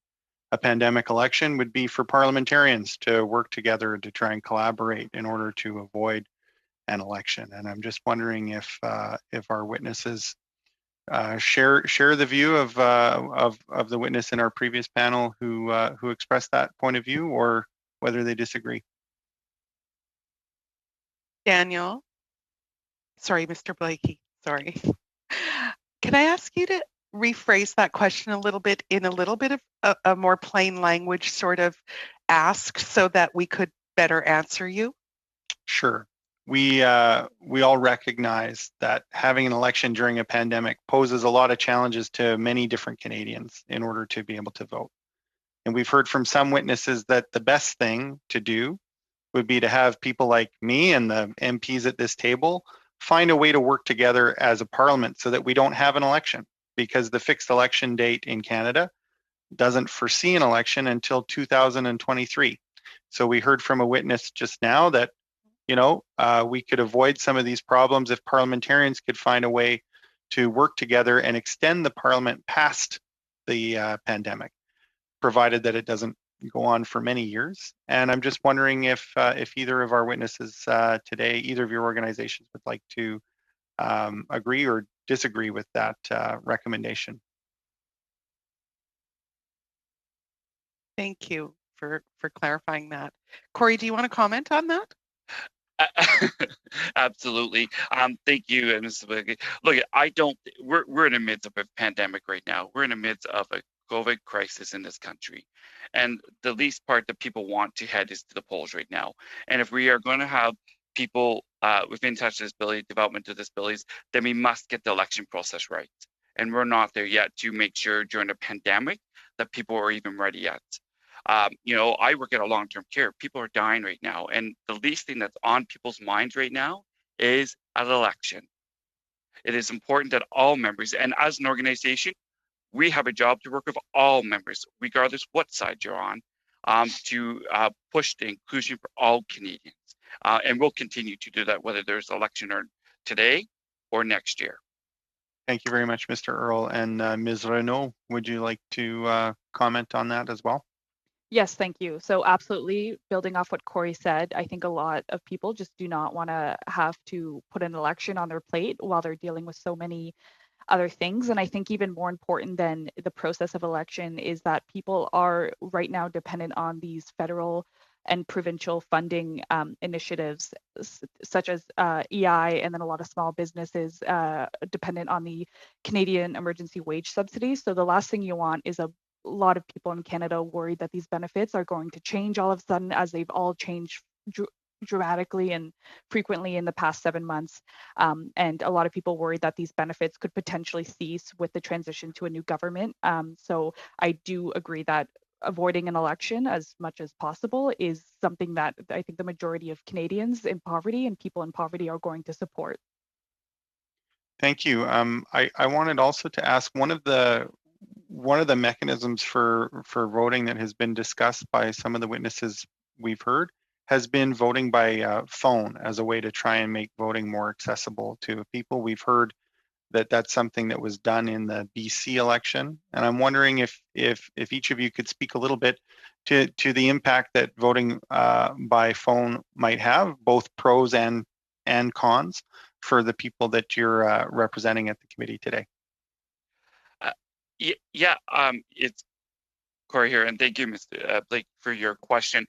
a pandemic election would be for parliamentarians to work together to try and collaborate in order to avoid an election. And I'm just wondering if our witnesses share the view of the witness in our previous panel who expressed that point of view, or whether they disagree. Daniel, sorry, Mr. Blakey, sorry. Can I ask you to rephrase that question a little bit in a little bit of a more plain language sort of ask so that we could better answer you? Sure. We all recognize that having an election during a pandemic poses a lot of challenges to many different Canadians in order to be able to vote. And we've heard from some witnesses that the best thing to do would be to have people like me and the MPs at this table find a way to work together as a parliament so that we don't have an election, because the fixed election date in Canada doesn't foresee an election until 2023. So we heard from a witness just now that, you know, we could avoid some of these problems if parliamentarians could find a way to work together and extend the parliament past the pandemic, provided that it doesn't go on for many years. And I'm just wondering if either of our witnesses today, either of your organizations would like to agree or disagree with that recommendation. Thank you for clarifying that. Corey, do you want to comment on that? Absolutely. Thank you, Mr. Blakey. Look, we're in the midst of a pandemic right now. We're in the midst of a COVID crisis in this country. And the least part that people want to head is to the polls right now. And if we are going to have people with intellectual disability, developmental disabilities, then we must get the election process right. And we're not there yet to make sure during the pandemic that people are even ready yet. You know, I work at a long-term care. People are dying right now. And the least thing that's on people's minds right now is an election. It is important that all members, and as an organization, We have a job to work with all members, regardless what side you're on, to push the inclusion for all Canadians. And we'll continue to do that, whether there's election or today or next year. Thank you very much, Mr. Earl. And Ms. Renaud, would you like to comment on that as well? Yes, thank you. So absolutely, building off what Corey said, I think a lot of people just do not want to have to put an election on their plate while they're dealing with so many other things. And I think even more important than the process of election is that people are right now dependent on these federal and provincial funding initiatives, such as EI, and then a lot of small businesses dependent on the Canadian Emergency Wage Subsidy. So the last thing you want is a lot of people in Canada worried that these benefits are going to change all of a sudden, as they've all changed dramatically and frequently in the past 7 months. And a lot of people worried that these benefits could potentially cease with the transition to a new government. So I do agree that avoiding an election as much as possible is something that I think the majority of Canadians in poverty and people in poverty are going to support. Thank you. I wanted also to ask, one of the mechanisms for voting that has been discussed by some of the witnesses we've heard has been voting by phone as a way to try and make voting more accessible to people. We've heard that that's something that was done in the BC election, and I'm wondering if each of you could speak a little bit to the impact that voting by phone might have, both pros and cons, for the people that you're representing at the committee today. Yeah, it's Corey here, and thank you, Mr. Blake, for your question.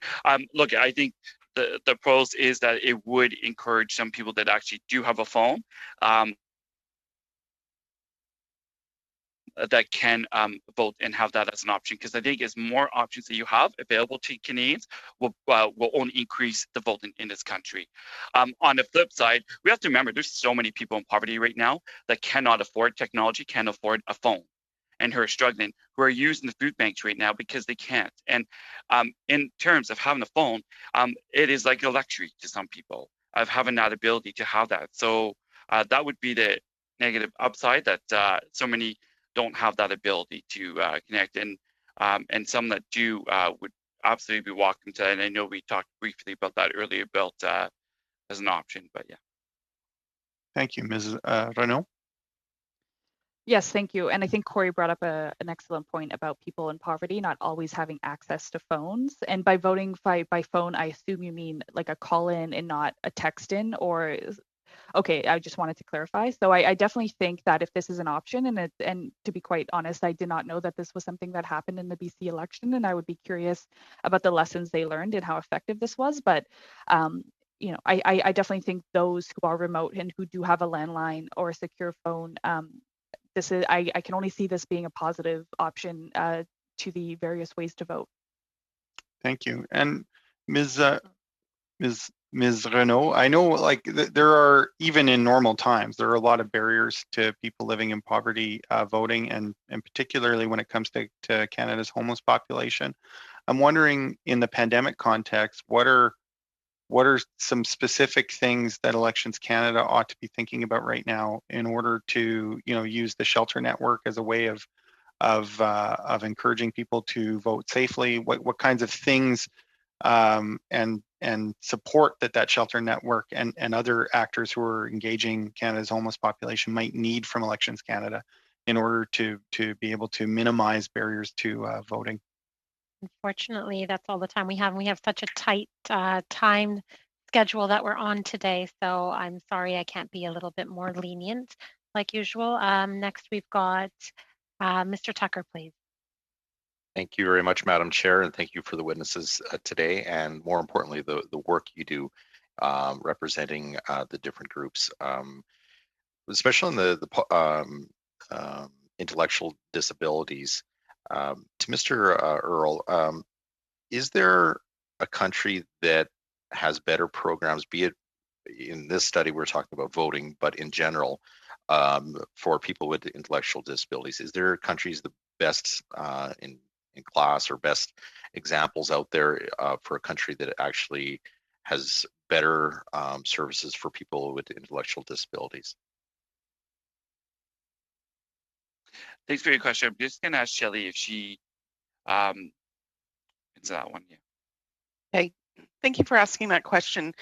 Look, I think the pros is that it would encourage some people that actually do have a phone that can vote and have that as an option, because I think as more options that you have available to Canadians will only increase the voting in this country. On the flip side, we have to remember there's so many people in poverty right now that cannot afford technology, can't afford a phone, and who are struggling, who are using the food banks right now because they can't. And in terms of having a phone, it is like a luxury to some people of having that ability to have that. So that would be the negative upside, that so many don't have that ability to connect, and some that do would absolutely be welcome to. And I know we talked briefly about that earlier, about as an option, but yeah. Thank you, Ms. Renaud. Yes, thank you. And I think Corey brought up an excellent point about people in poverty not always having access to phones. And by voting by phone, I assume you mean like a call in and not a text in, or okay, I just wanted to clarify. So I definitely think that if this is an option, and to be quite honest, I did not know that this was something that happened in the BC election, and I would be curious about the lessons they learned and how effective this was. But you know, I definitely think those who are remote and who do have a landline or a secure phone, this is I can only see this being a positive option to the various ways to vote. Thank you. And Ms. Renaud, I know, like, there are, even in normal times, there are a lot of barriers to people living in poverty voting, and particularly when it comes to Canada's homeless population. I'm wondering, in the pandemic context, what are some specific things that Elections Canada ought to be thinking about right now in order to, use the shelter network as a way of encouraging people to vote safely? What kinds of things and support that shelter network and other actors who are engaging Canada's homeless population might need from Elections Canada in order to be able to minimize barriers to voting? Unfortunately, that's all the time we have. We have such a tight time schedule that we're on today. So I'm sorry I can't be a little bit more lenient like usual. Next, we've got Mr. Tucker, please. Thank you very much, Madam Chair, and thank you for the witnesses today, and more importantly, the work you do representing the different groups, especially in the intellectual disabilities. To Mr. Earl, is there a country that has better programs, be it in this study we're talking about voting, but in general, for people with intellectual disabilities? Is there countries the best in class or best examples out there for a country that actually has better services for people with intellectual disabilities? Thanks for your question. I'm just going to ask Shelley if she, it's that one. Yeah. Okay. Thank you for asking that question.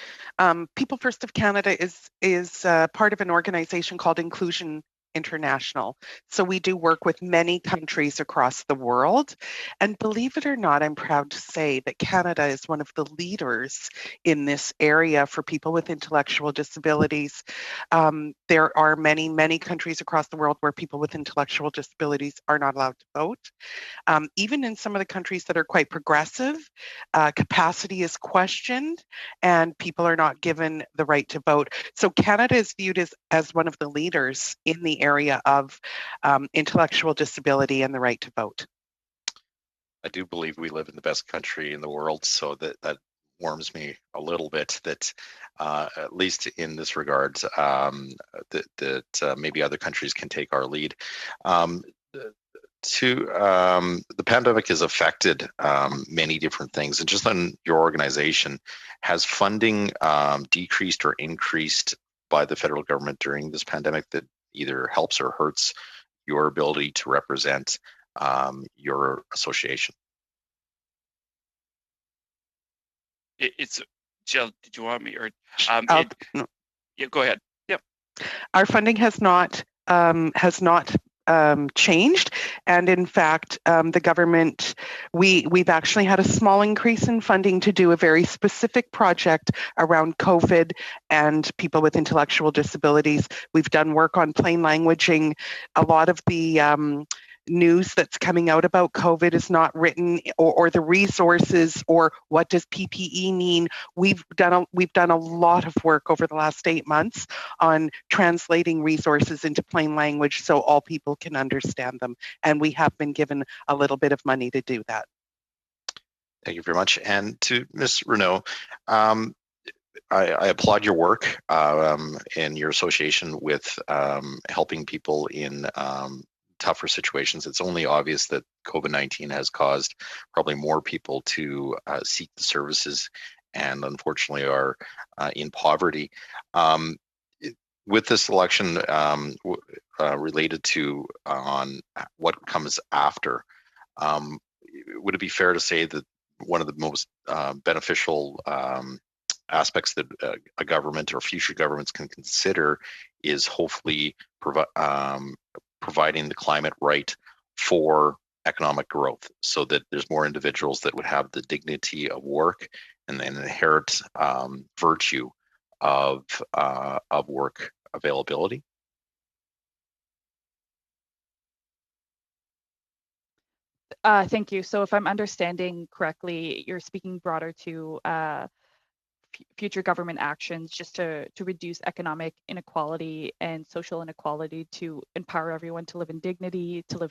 People First of Canada is part of an organization called Inclusion International. So we do work with many countries across the world. And believe it or not, I'm proud to say that Canada is one of the leaders in this area for people with intellectual disabilities. There are many, many countries across the world where people with intellectual disabilities are not allowed to vote. Even in some of the countries that are quite progressive, capacity is questioned and people are not given the right to vote. So Canada is viewed as one of the leaders in the area of intellectual disability and the right to vote. I do believe we live in the best country in the world, so that warms me a little bit that at least in this regard that maybe other countries can take our lead. The pandemic has affected many different things, and just on your organization, has funding decreased or increased by the federal government during this pandemic that either helps or hurts your ability to represent your association? It's Jill. Did you want me or No. Yeah, go ahead. Yep. Our funding has not changed, and in fact, the government we've actually had a small increase in funding to do a very specific project around COVID and people with intellectual disabilities. We've done work on plain languaging. A lot of the news that's coming out about COVID is not written, or the resources, or what does PPE mean. We've done a lot of work over the last 8 months on translating resources into plain language so all people can understand them, and we have been given a little bit of money to do that. Thank you very much. And to Ms. Renaud, I applaud your work and your association with helping people in tougher situations. It's only obvious that COVID-19 has caused probably more people to seek the services and unfortunately are in poverty. With this election related to on what comes after, would it be fair to say that one of the most beneficial aspects that a government or future governments can consider is hopefully providing the climate right for economic growth, so that there's more individuals that would have the dignity of work and the inherent virtue of work availability? Thank you. So if I'm understanding correctly, you're speaking broader to future government actions just to reduce economic inequality and social inequality, to empower everyone to live in dignity, to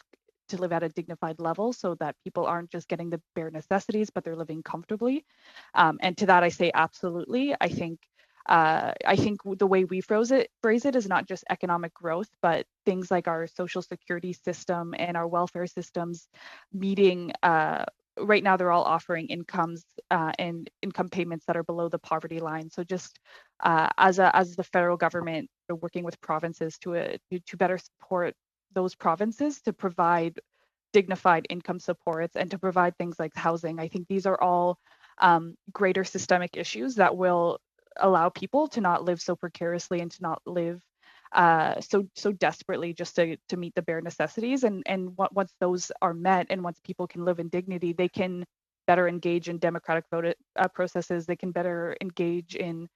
live at a dignified level, so that people aren't just getting the bare necessities, but they're living comfortably. And to that I say absolutely. I think the way we phrase it is not just economic growth, but things like our social security system and our welfare systems meeting. Right now, they're all offering incomes and income payments that are below the poverty line. So just as the federal government working with provinces to better support those provinces to provide dignified income supports and to provide things like housing, I think these are all greater systemic issues that will allow people to not live so precariously and to not live so desperately just to meet the bare necessities. And once those are met, and once people can live in dignity, they can better engage in democratic vote processes. They can better engage in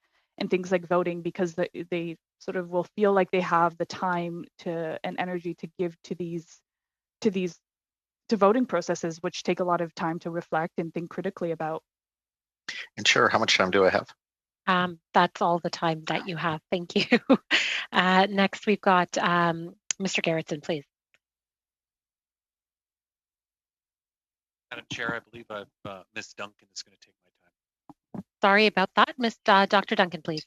things like voting, because they sort of will feel like they have the time and energy to give to voting processes, which take a lot of time to reflect and think critically about. And sure, how much time do I have? That's all the time that you have. Thank you. Next, we've got Mr. Garrettson, please. Madam Chair, I believe Ms. Duncan is going to take my time. Sorry about that. Dr. Duncan, please.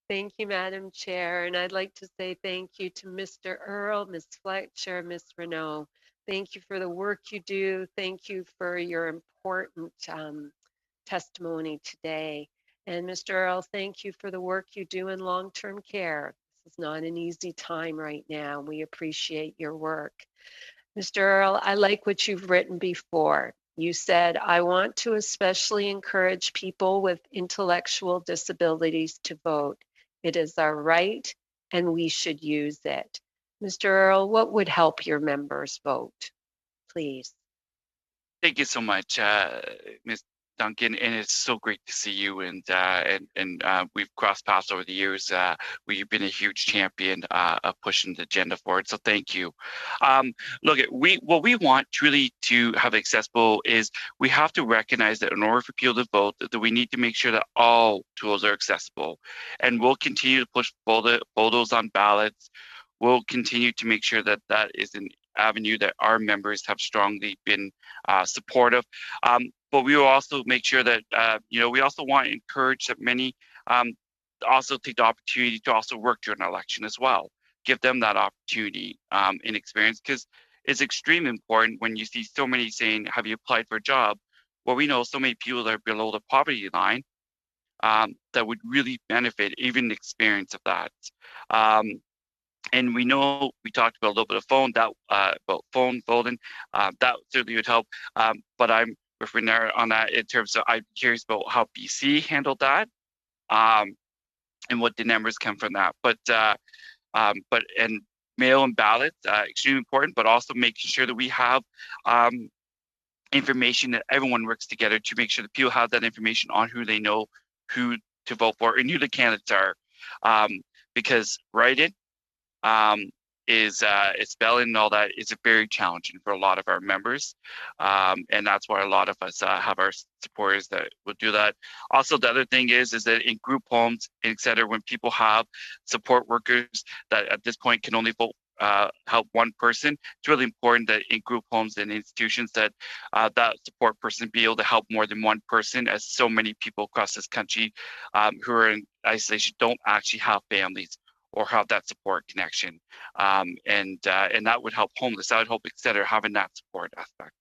Thank you, Madam Chair. And I'd like to say thank you to Mr. Earl, Ms. Fletcher, Ms. Renaud. Thank you for the work you do. Thank you for your important testimony today. And Mr. Earl, thank you for the work you do in long-term care. is not an easy time right now. We appreciate your work. Mr. Earl, I like what you've written before. You said, I want to especially encourage people with intellectual disabilities to vote. It is our right and we should use it. Mr. Earl, what would help your members vote? Please. Thank you so much, Ms. Duncan, and it's so great to see you. And we've crossed paths over the years. Where you've been a huge champion of pushing the agenda forward. So thank you. Look, what we want truly to have accessible is we have to recognize that in order for people to vote, that we need to make sure that all tools are accessible, and we'll continue to push photos on ballots. We'll continue to make sure that that is an avenue that our members have strongly been supportive. But we will also make sure that, we also want to encourage that many also take the opportunity to also work during an election as well. Give them that opportunity and experience, because it's extremely important when you see so many saying, have you applied for a job? Well, we know so many people that are below the poverty line that would really benefit even the experience of that. And we know we talked about a little bit of phone that about phone voting that certainly would help. But I'm referring there on that in terms of I'm curious about how BC handled that and what the numbers come from that. But and mail and ballots extremely important, but also making sure that we have information that everyone works together to make sure that people have that information on who they know who to vote for and who the candidates are, because write-in is spelling and all that is very challenging for a lot of our members, and that's why a lot of us have our supporters that will do that. Also, the other thing is that in group homes, etc., when people have support workers that at this point can only vote help one person, it's really important that in group homes and institutions that that support person be able to help more than one person, as so many people across this country who are in isolation don't actually have families or have that support connection, and that would help homeless. That would help, etc., having that support aspect.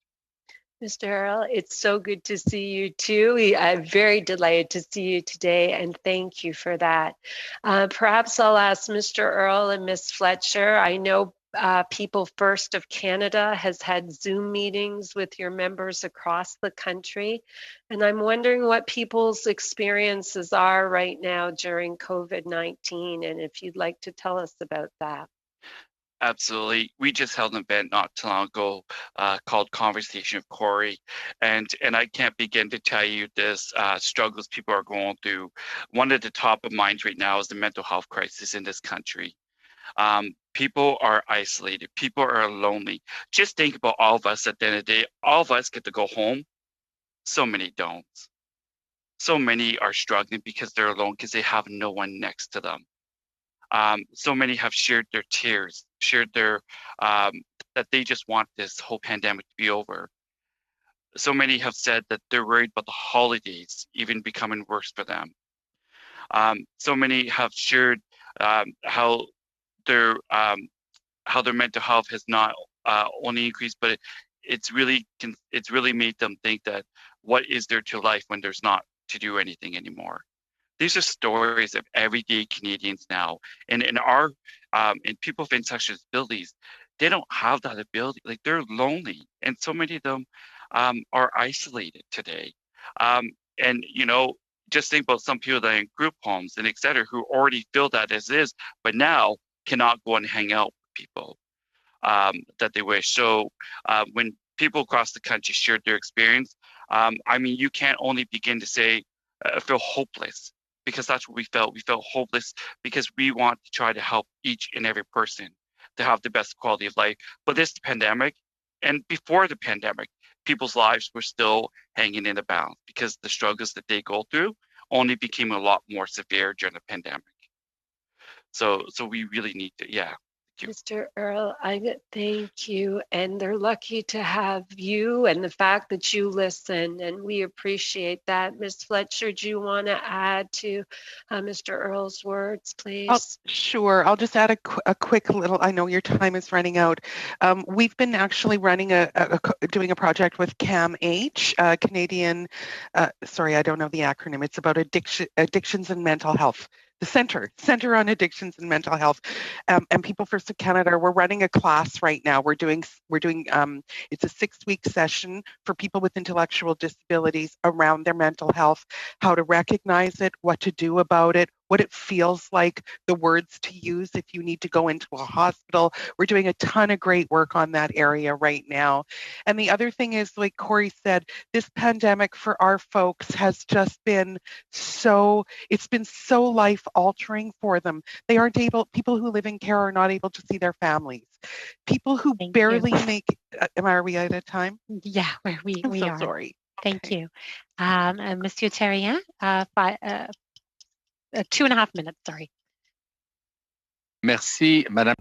Mr. Earl, it's so good to see you too. I'm very delighted to see you today, and thank you for that. Perhaps I'll ask Mr. Earl and Ms. Fletcher. I know People First of Canada has had Zoom meetings with your members across the country, and I'm wondering what people's experiences are right now during COVID-19, and if you'd like to tell us about that. Absolutely. We just held an event not too long ago called Conversation of Corey. And I can't begin to tell you this struggles people are going through. One of the top of minds right now is the mental health crisis in this country. People are isolated. People are lonely. Just think about all of us at the end of the day. All of us get to go home. So many don't. So many are struggling because they're alone, because they have no one next to them. So many have shared their tears, shared their that they just want this whole pandemic to be over. So many have said that they're worried about the holidays even becoming worse for them. So many have shared how their mental health has not only increased, but it's really made them think that what is there to life when there's not to do anything anymore. These are stories of everyday Canadians now, and in people with intellectual disabilities, they don't have that ability. Like, they're lonely, and so many of them are isolated today. And just think about some people that are in group homes and etc., who already feel that as is, but now cannot go and hang out with people that they wish. So when people across the country shared their experience, you can't only begin to say feel hopeless. Because that's what we felt. We felt hopeless because we want to try to help each and every person to have the best quality of life. But this pandemic, and before the pandemic, people's lives were still hanging in the balance because the struggles that they go through only became a lot more severe during the pandemic. So we really need to, yeah. Mr. Earl, thank you. And they're lucky to have you and the fact that you listen, and we appreciate that. Ms. Fletcher, do you want to add to Mr. Earl's words, please? Sure. I'll just add a quick little, I know your time is running out. We've been actually running doing a project with CAMH, Canadian, sorry, I don't know the acronym. It's about addictions and mental health the Center on Addictions and Mental Health, and People First of Canada. We're running a class right now. We're doing it's a 6-week session for people with intellectual disabilities around their mental health, how to recognize it, what to do about it, what it feels like, the words to use if you need to go into a hospital. We're doing a ton of great work on that area right now. And the other thing is, like Corey said, this pandemic for our folks has just been so life altering for them. They aren't able, people who live in care are not able to see their families. People who barely make, are we out of time? Yeah, we are. Sorry. Thank you. Monsieur Terrien, 2.5 minutes, sorry. Merci, Madame.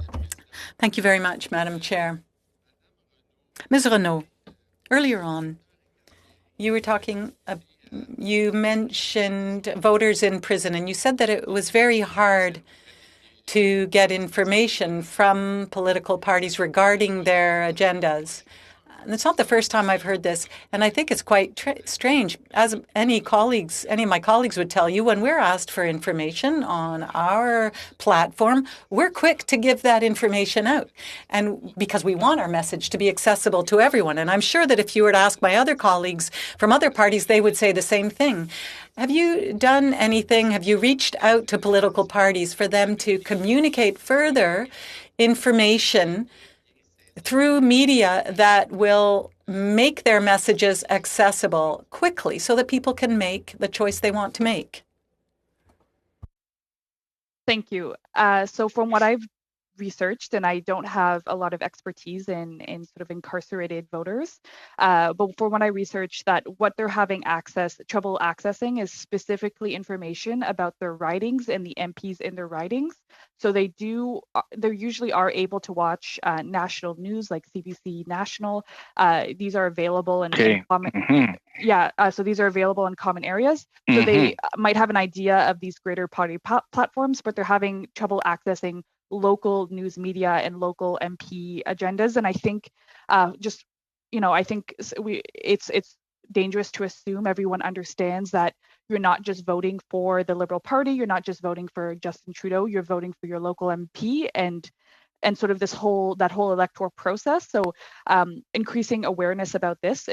Thank you very much, Madam Chair. Ms. Renaud, earlier on, you were talking, you mentioned voters in prison, and you said that it was very hard to get information from political parties regarding their agendas. And it's not the first time I've heard this, and I think it's quite strange. As any of my colleagues would tell you, when we're asked for information on our platform, we're quick to give that information out, and because we want our message to be accessible to everyone. And I'm sure that if you were to ask my other colleagues from other parties, they would say the same thing. Have you done anything? Have you reached out to political parties for them to communicate further information through media that will make their messages accessible quickly so that people can make the choice they want to make? Thank you. So from what I've researched, and I don't have a lot of expertise in sort of incarcerated voters, but from what I researched, that what they're having trouble accessing is specifically information about their ridings and the MPs in their ridings. So they usually are able to watch national news like CBC National. These are available in common. So these are available in common areas. So they might have an idea of these greater party platforms, but they're having trouble accessing local news media and local MP agendas. And I think I think it's dangerous to assume everyone understands that you're not just voting for the Liberal Party, you're not just voting for Justin Trudeau, you're voting for your local MP and sort of that whole electoral process. So increasing awareness about this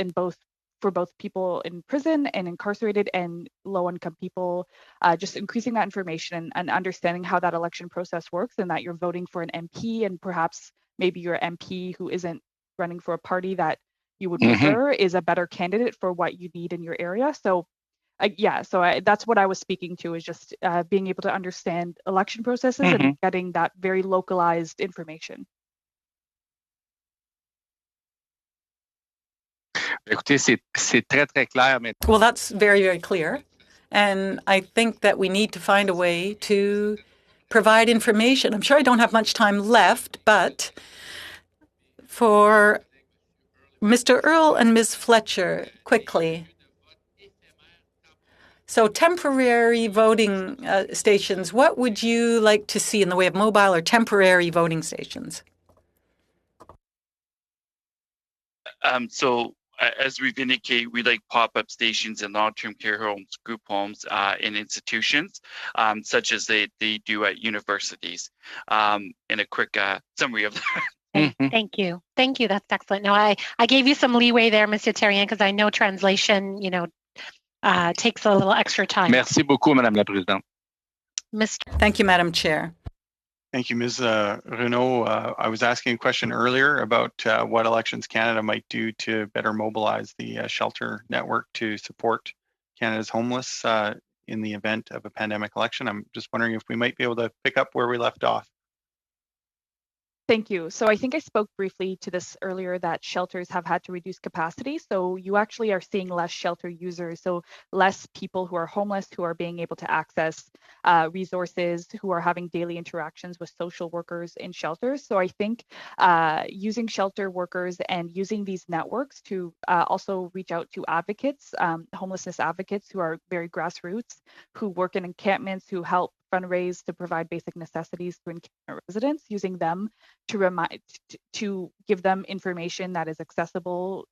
for both people in prison and incarcerated and low-income people, just increasing that information and understanding how that election process works, and that you're voting for an MP, and perhaps maybe your MP who isn't running for a party that you would prefer is a better candidate for what you need in your area. So that's what I was speaking to, is just being able to understand election processes and getting that very localized information. Well, that's very, very clear. And I think that we need to find a way to provide information. I'm sure I don't have much time left, but for Mr. Earl and Ms. Fletcher, quickly. So temporary voting stations, what would you like to see in the way of mobile or temporary voting stations? As we've indicated, we like pop-up stations in long-term care homes, group homes, in institutions, such as they do at universities. In a quick summary of that. Thank you. That's excellent. No, I gave you some leeway there, Monsieur Terrien, because I know translation, takes a little extra time. Merci beaucoup, Madame la Présidente. Thank you, Madam Chair. Thank you, Ms. Renaud. I was asking a question earlier about what Elections Canada might do to better mobilize the shelter network to support Canada's homeless in the event of a pandemic election. I'm just wondering if we might be able to pick up where we left off. Thank you. So I think I spoke briefly to this earlier, that shelters have had to reduce capacity. So you actually are seeing less shelter users, so less people who are homeless who are being able to access resources, who are having daily interactions with social workers in shelters. So I think using shelter workers and using these networks to also reach out to advocates, homelessness advocates who are very grassroots, who work in encampments, who help fundraise to provide basic necessities to encampment residents, using them to give them information that is accessible,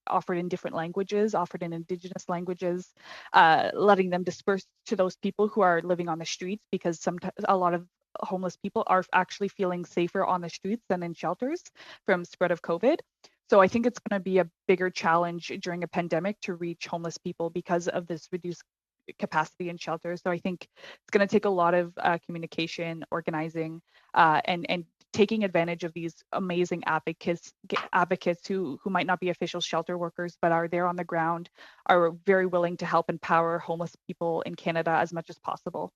offered in different languages, offered in Indigenous languages, letting them disperse to those people who are living on the streets, because sometimes a lot of homeless people are actually feeling safer on the streets than in shelters from spread of COVID. So I think it's going to be a bigger challenge during a pandemic to reach homeless people because of this reduced capacity in shelters. So I think it's going to take a lot of communication, organizing, and taking advantage of these amazing advocates who might not be official shelter workers, but are there on the ground, are very willing to help empower homeless people in Canada as much as possible.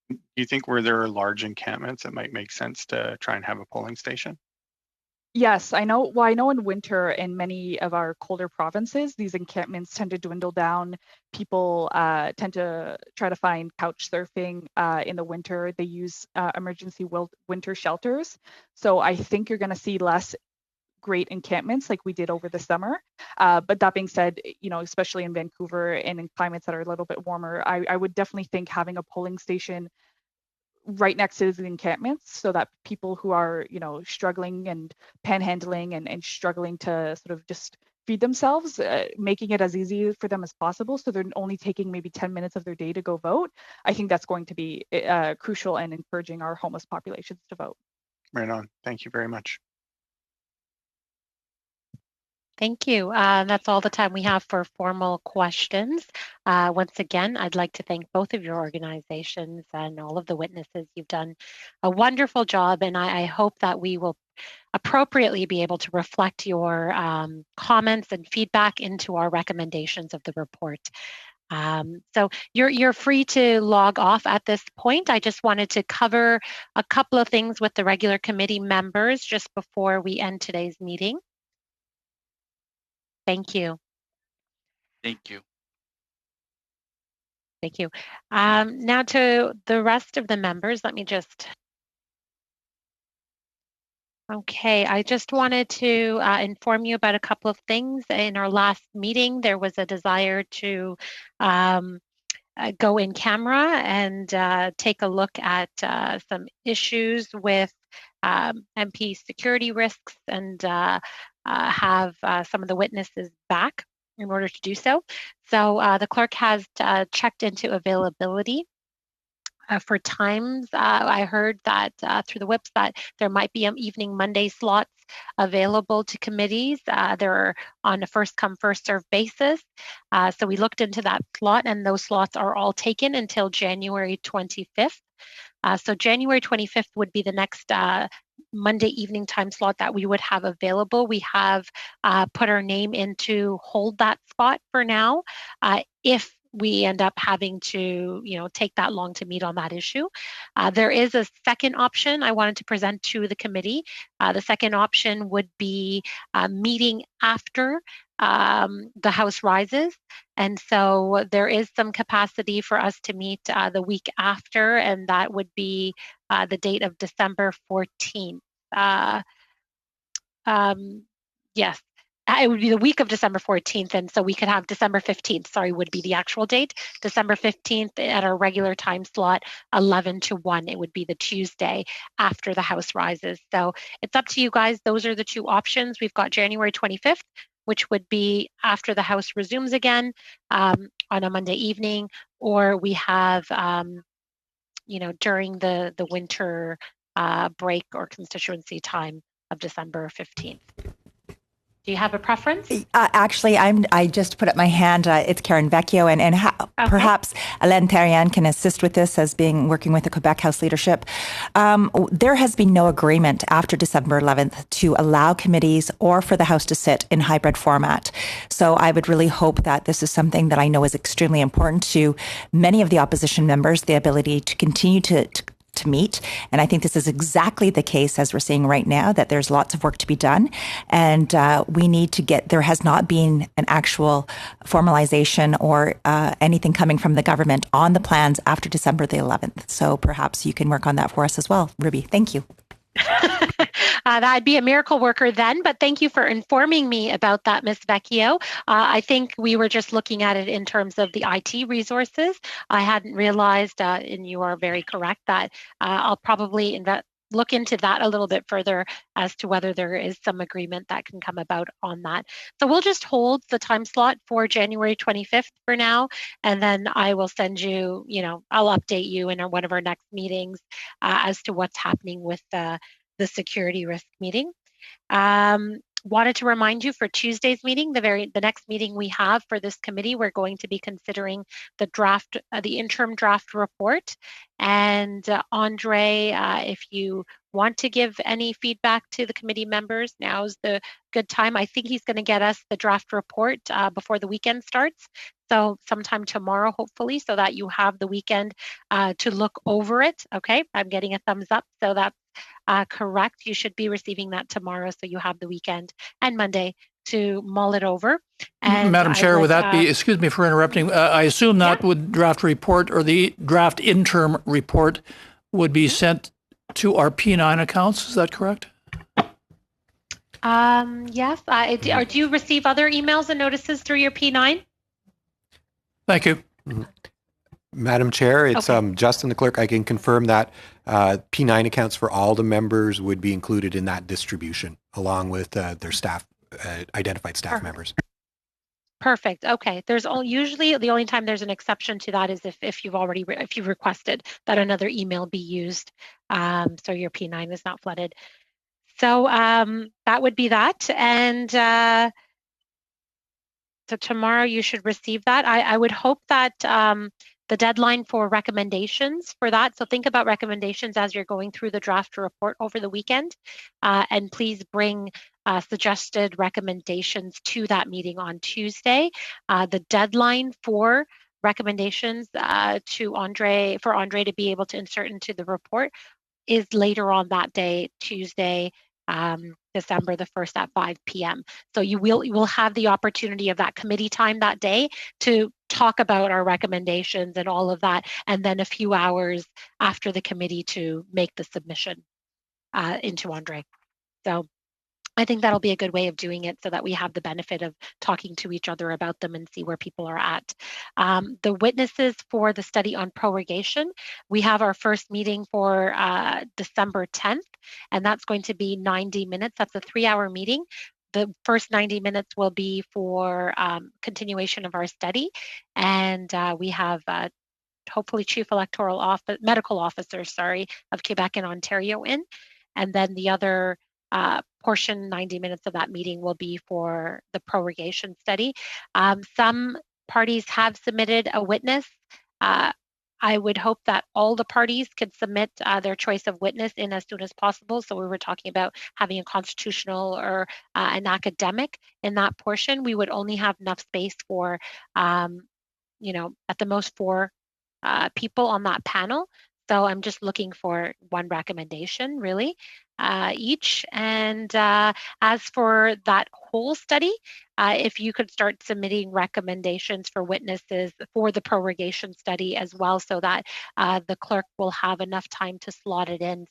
Do you think where there are large encampments, it might make sense to try and have a polling station? Yes, I know. Well, I know in winter in many of our colder provinces, these encampments tend to dwindle down. People tend to try to find couch surfing in the winter. They use emergency winter shelters. So I think you're going to see less great encampments like we did over the summer. But that being said, especially in Vancouver and in climates that are a little bit warmer, I would definitely think having a polling station right next to the encampments, so that people who are, struggling and panhandling and struggling to sort of just feed themselves, making it as easy for them as possible, so they're only taking maybe 10 minutes of their day to go vote. I think that's going to be crucial in encouraging our homeless populations to vote. Right on. Thank you very much. Thank you. That's all the time we have for formal questions. Once again, I'd like to thank both of your organizations and all of the witnesses. You've done a wonderful job, and I hope that we will appropriately be able to reflect your comments and feedback into our recommendations of the report. So you're free to log off at this point. I just wanted to cover a couple of things with the regular committee members just before we end today's meeting. Thank you. Thank you. Thank you. Now to the rest of the members, let me just. Okay, I just wanted to inform you about a couple of things. In our last meeting, there was a desire to go in camera and take a look at some issues with MP security risks and have some of the witnesses back in order to do so. So the clerk has checked into availability for times. I heard that through the whips that there might be evening Monday slots available to committees. They're on a first come, first served basis. So we looked into that slot, and those slots are all taken until January 25th. So January 25th would be the next Monday evening time slot that we would have available. We have put our name in to hold that spot for now. If we end up having to, take that long to meet on that issue. There is a second option I wanted to present to the committee. The second option would be meeting after the House rises. And so there is some capacity for us to meet the week after, and that would be the date of December 14th. Yes. It would be the week of December 14th, and so we could have December 15th, would be the actual date. December 15th at our regular time slot, 11 to 1. It would be the Tuesday after the House rises. So it's up to you guys. Those are the two options. We've got January 25th, which would be after the House resumes again on a Monday evening, or we have, during the winter break or constituency time of December 15th. Do you have a preference? Actually, I just put up my hand. It's Karen Vecchio, and okay. Perhaps Alain Therian can assist with this as working with the Quebec House leadership. There has been no agreement after December 11th to allow committees or for the House to sit in hybrid format. So I would really hope that this is something that I know is extremely important to many of the opposition members, the ability to continue to meet. And I think this is exactly the case as we're seeing right now, that there's lots of work to be done. And we need to there has not been an actual formalization or anything coming from the government on the plans after December the 11th. So perhaps you can work on that for us as well. Ruby, thank you. That'd be a miracle worker then, but thank you for informing me about that, Ms. Vecchio. I think we were just looking at it in terms of the IT resources. I hadn't realized, and you are very correct, that I'll probably look into that a little bit further as to whether there is some agreement that can come about on that. So we'll just hold the time slot for January 25th for now, and then I will send you, I'll update you in one of our next meetings as to what's happening with the security risk meeting. Wanted to remind you for Tuesday's meeting, the next meeting we have for this committee, we're going to be considering the interim draft report. And Andre, if you want to give any feedback to the committee members, now's the good time. I think he's going to get us the draft report before the weekend starts. So sometime tomorrow, hopefully, so that you have the weekend to look over it. Okay, I'm getting a thumbs up, so that's correct. You should be receiving that tomorrow, so you have the weekend and Monday to mull it over. And Madam Chair, would that be, excuse me for interrupting, I assume that would draft report or the draft interim report would be sent to our P9 accounts, is that correct? Yes. Do you receive other emails and notices through your P9? Thank you. Madam Chair, it's Justin the clerk. I can confirm that P9 accounts for all the members would be included in that distribution, along with their staff, identified staff members. Perfect. Okay. There's usually the only time there's an exception to that is if you've requested that another email be used, so your P9 is not flooded. So that would be that, and so tomorrow you should receive that. I would hope that the deadline for recommendations for that. So think about recommendations as you're going through the draft report over the weekend, and please bring suggested recommendations to that meeting on Tuesday. The deadline for recommendations for Andre to be able to insert into the report is later on that day, Tuesday, December the 1st at 5 p.m. So you will have the opportunity of that committee time that day to talk about our recommendations and all of that, and then a few hours after the committee to make the submission into Andre. So I think that'll be a good way of doing it so that we have the benefit of talking to each other about them and see where people are at. The witnesses for the study on prorogation, we have our first meeting for December 10th, and that's going to be 90 minutes. That's a 3-hour meeting. The first 90 minutes will be for continuation of our study, and we have hopefully Chief Medical Officer, of Quebec and Ontario in, and then the other portion, 90 minutes of that meeting, will be for the prorogation study. Some parties have submitted a witness. I would hope that all the parties could submit their choice of witness in as soon as possible. So we were talking about having a constitutional or an academic in that portion. We would only have enough space for, at the most 4 people on that panel. So I'm just looking for one recommendation, really, each. And as for that whole study, if you could start submitting recommendations for witnesses for the prorogation study as well, so that the clerk will have enough time to slot it in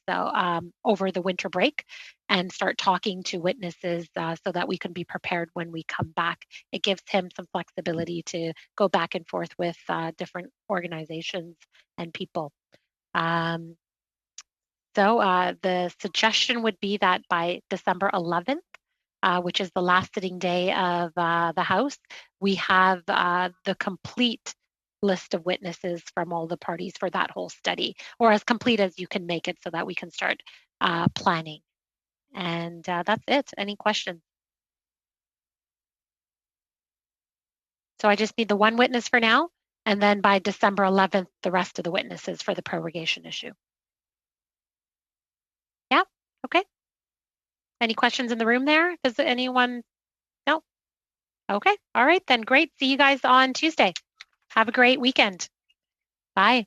over the winter break and start talking to witnesses so that we can be prepared when we come back. It gives him some flexibility to go back and forth with different organizations and people. So the suggestion would be that by December 11th, which is the last sitting day of the House, we have the complete list of witnesses from all the parties for that whole study, or as complete as you can make it so that we can start planning. And that's it. Any questions? So I just need the one witness for now, and then by December 11th, the rest of the witnesses for the prorogation issue. Yeah, okay. Any questions in the room there? Does anyone? No? Okay, all right then, great. See you guys on Tuesday. Have a great weekend. Bye.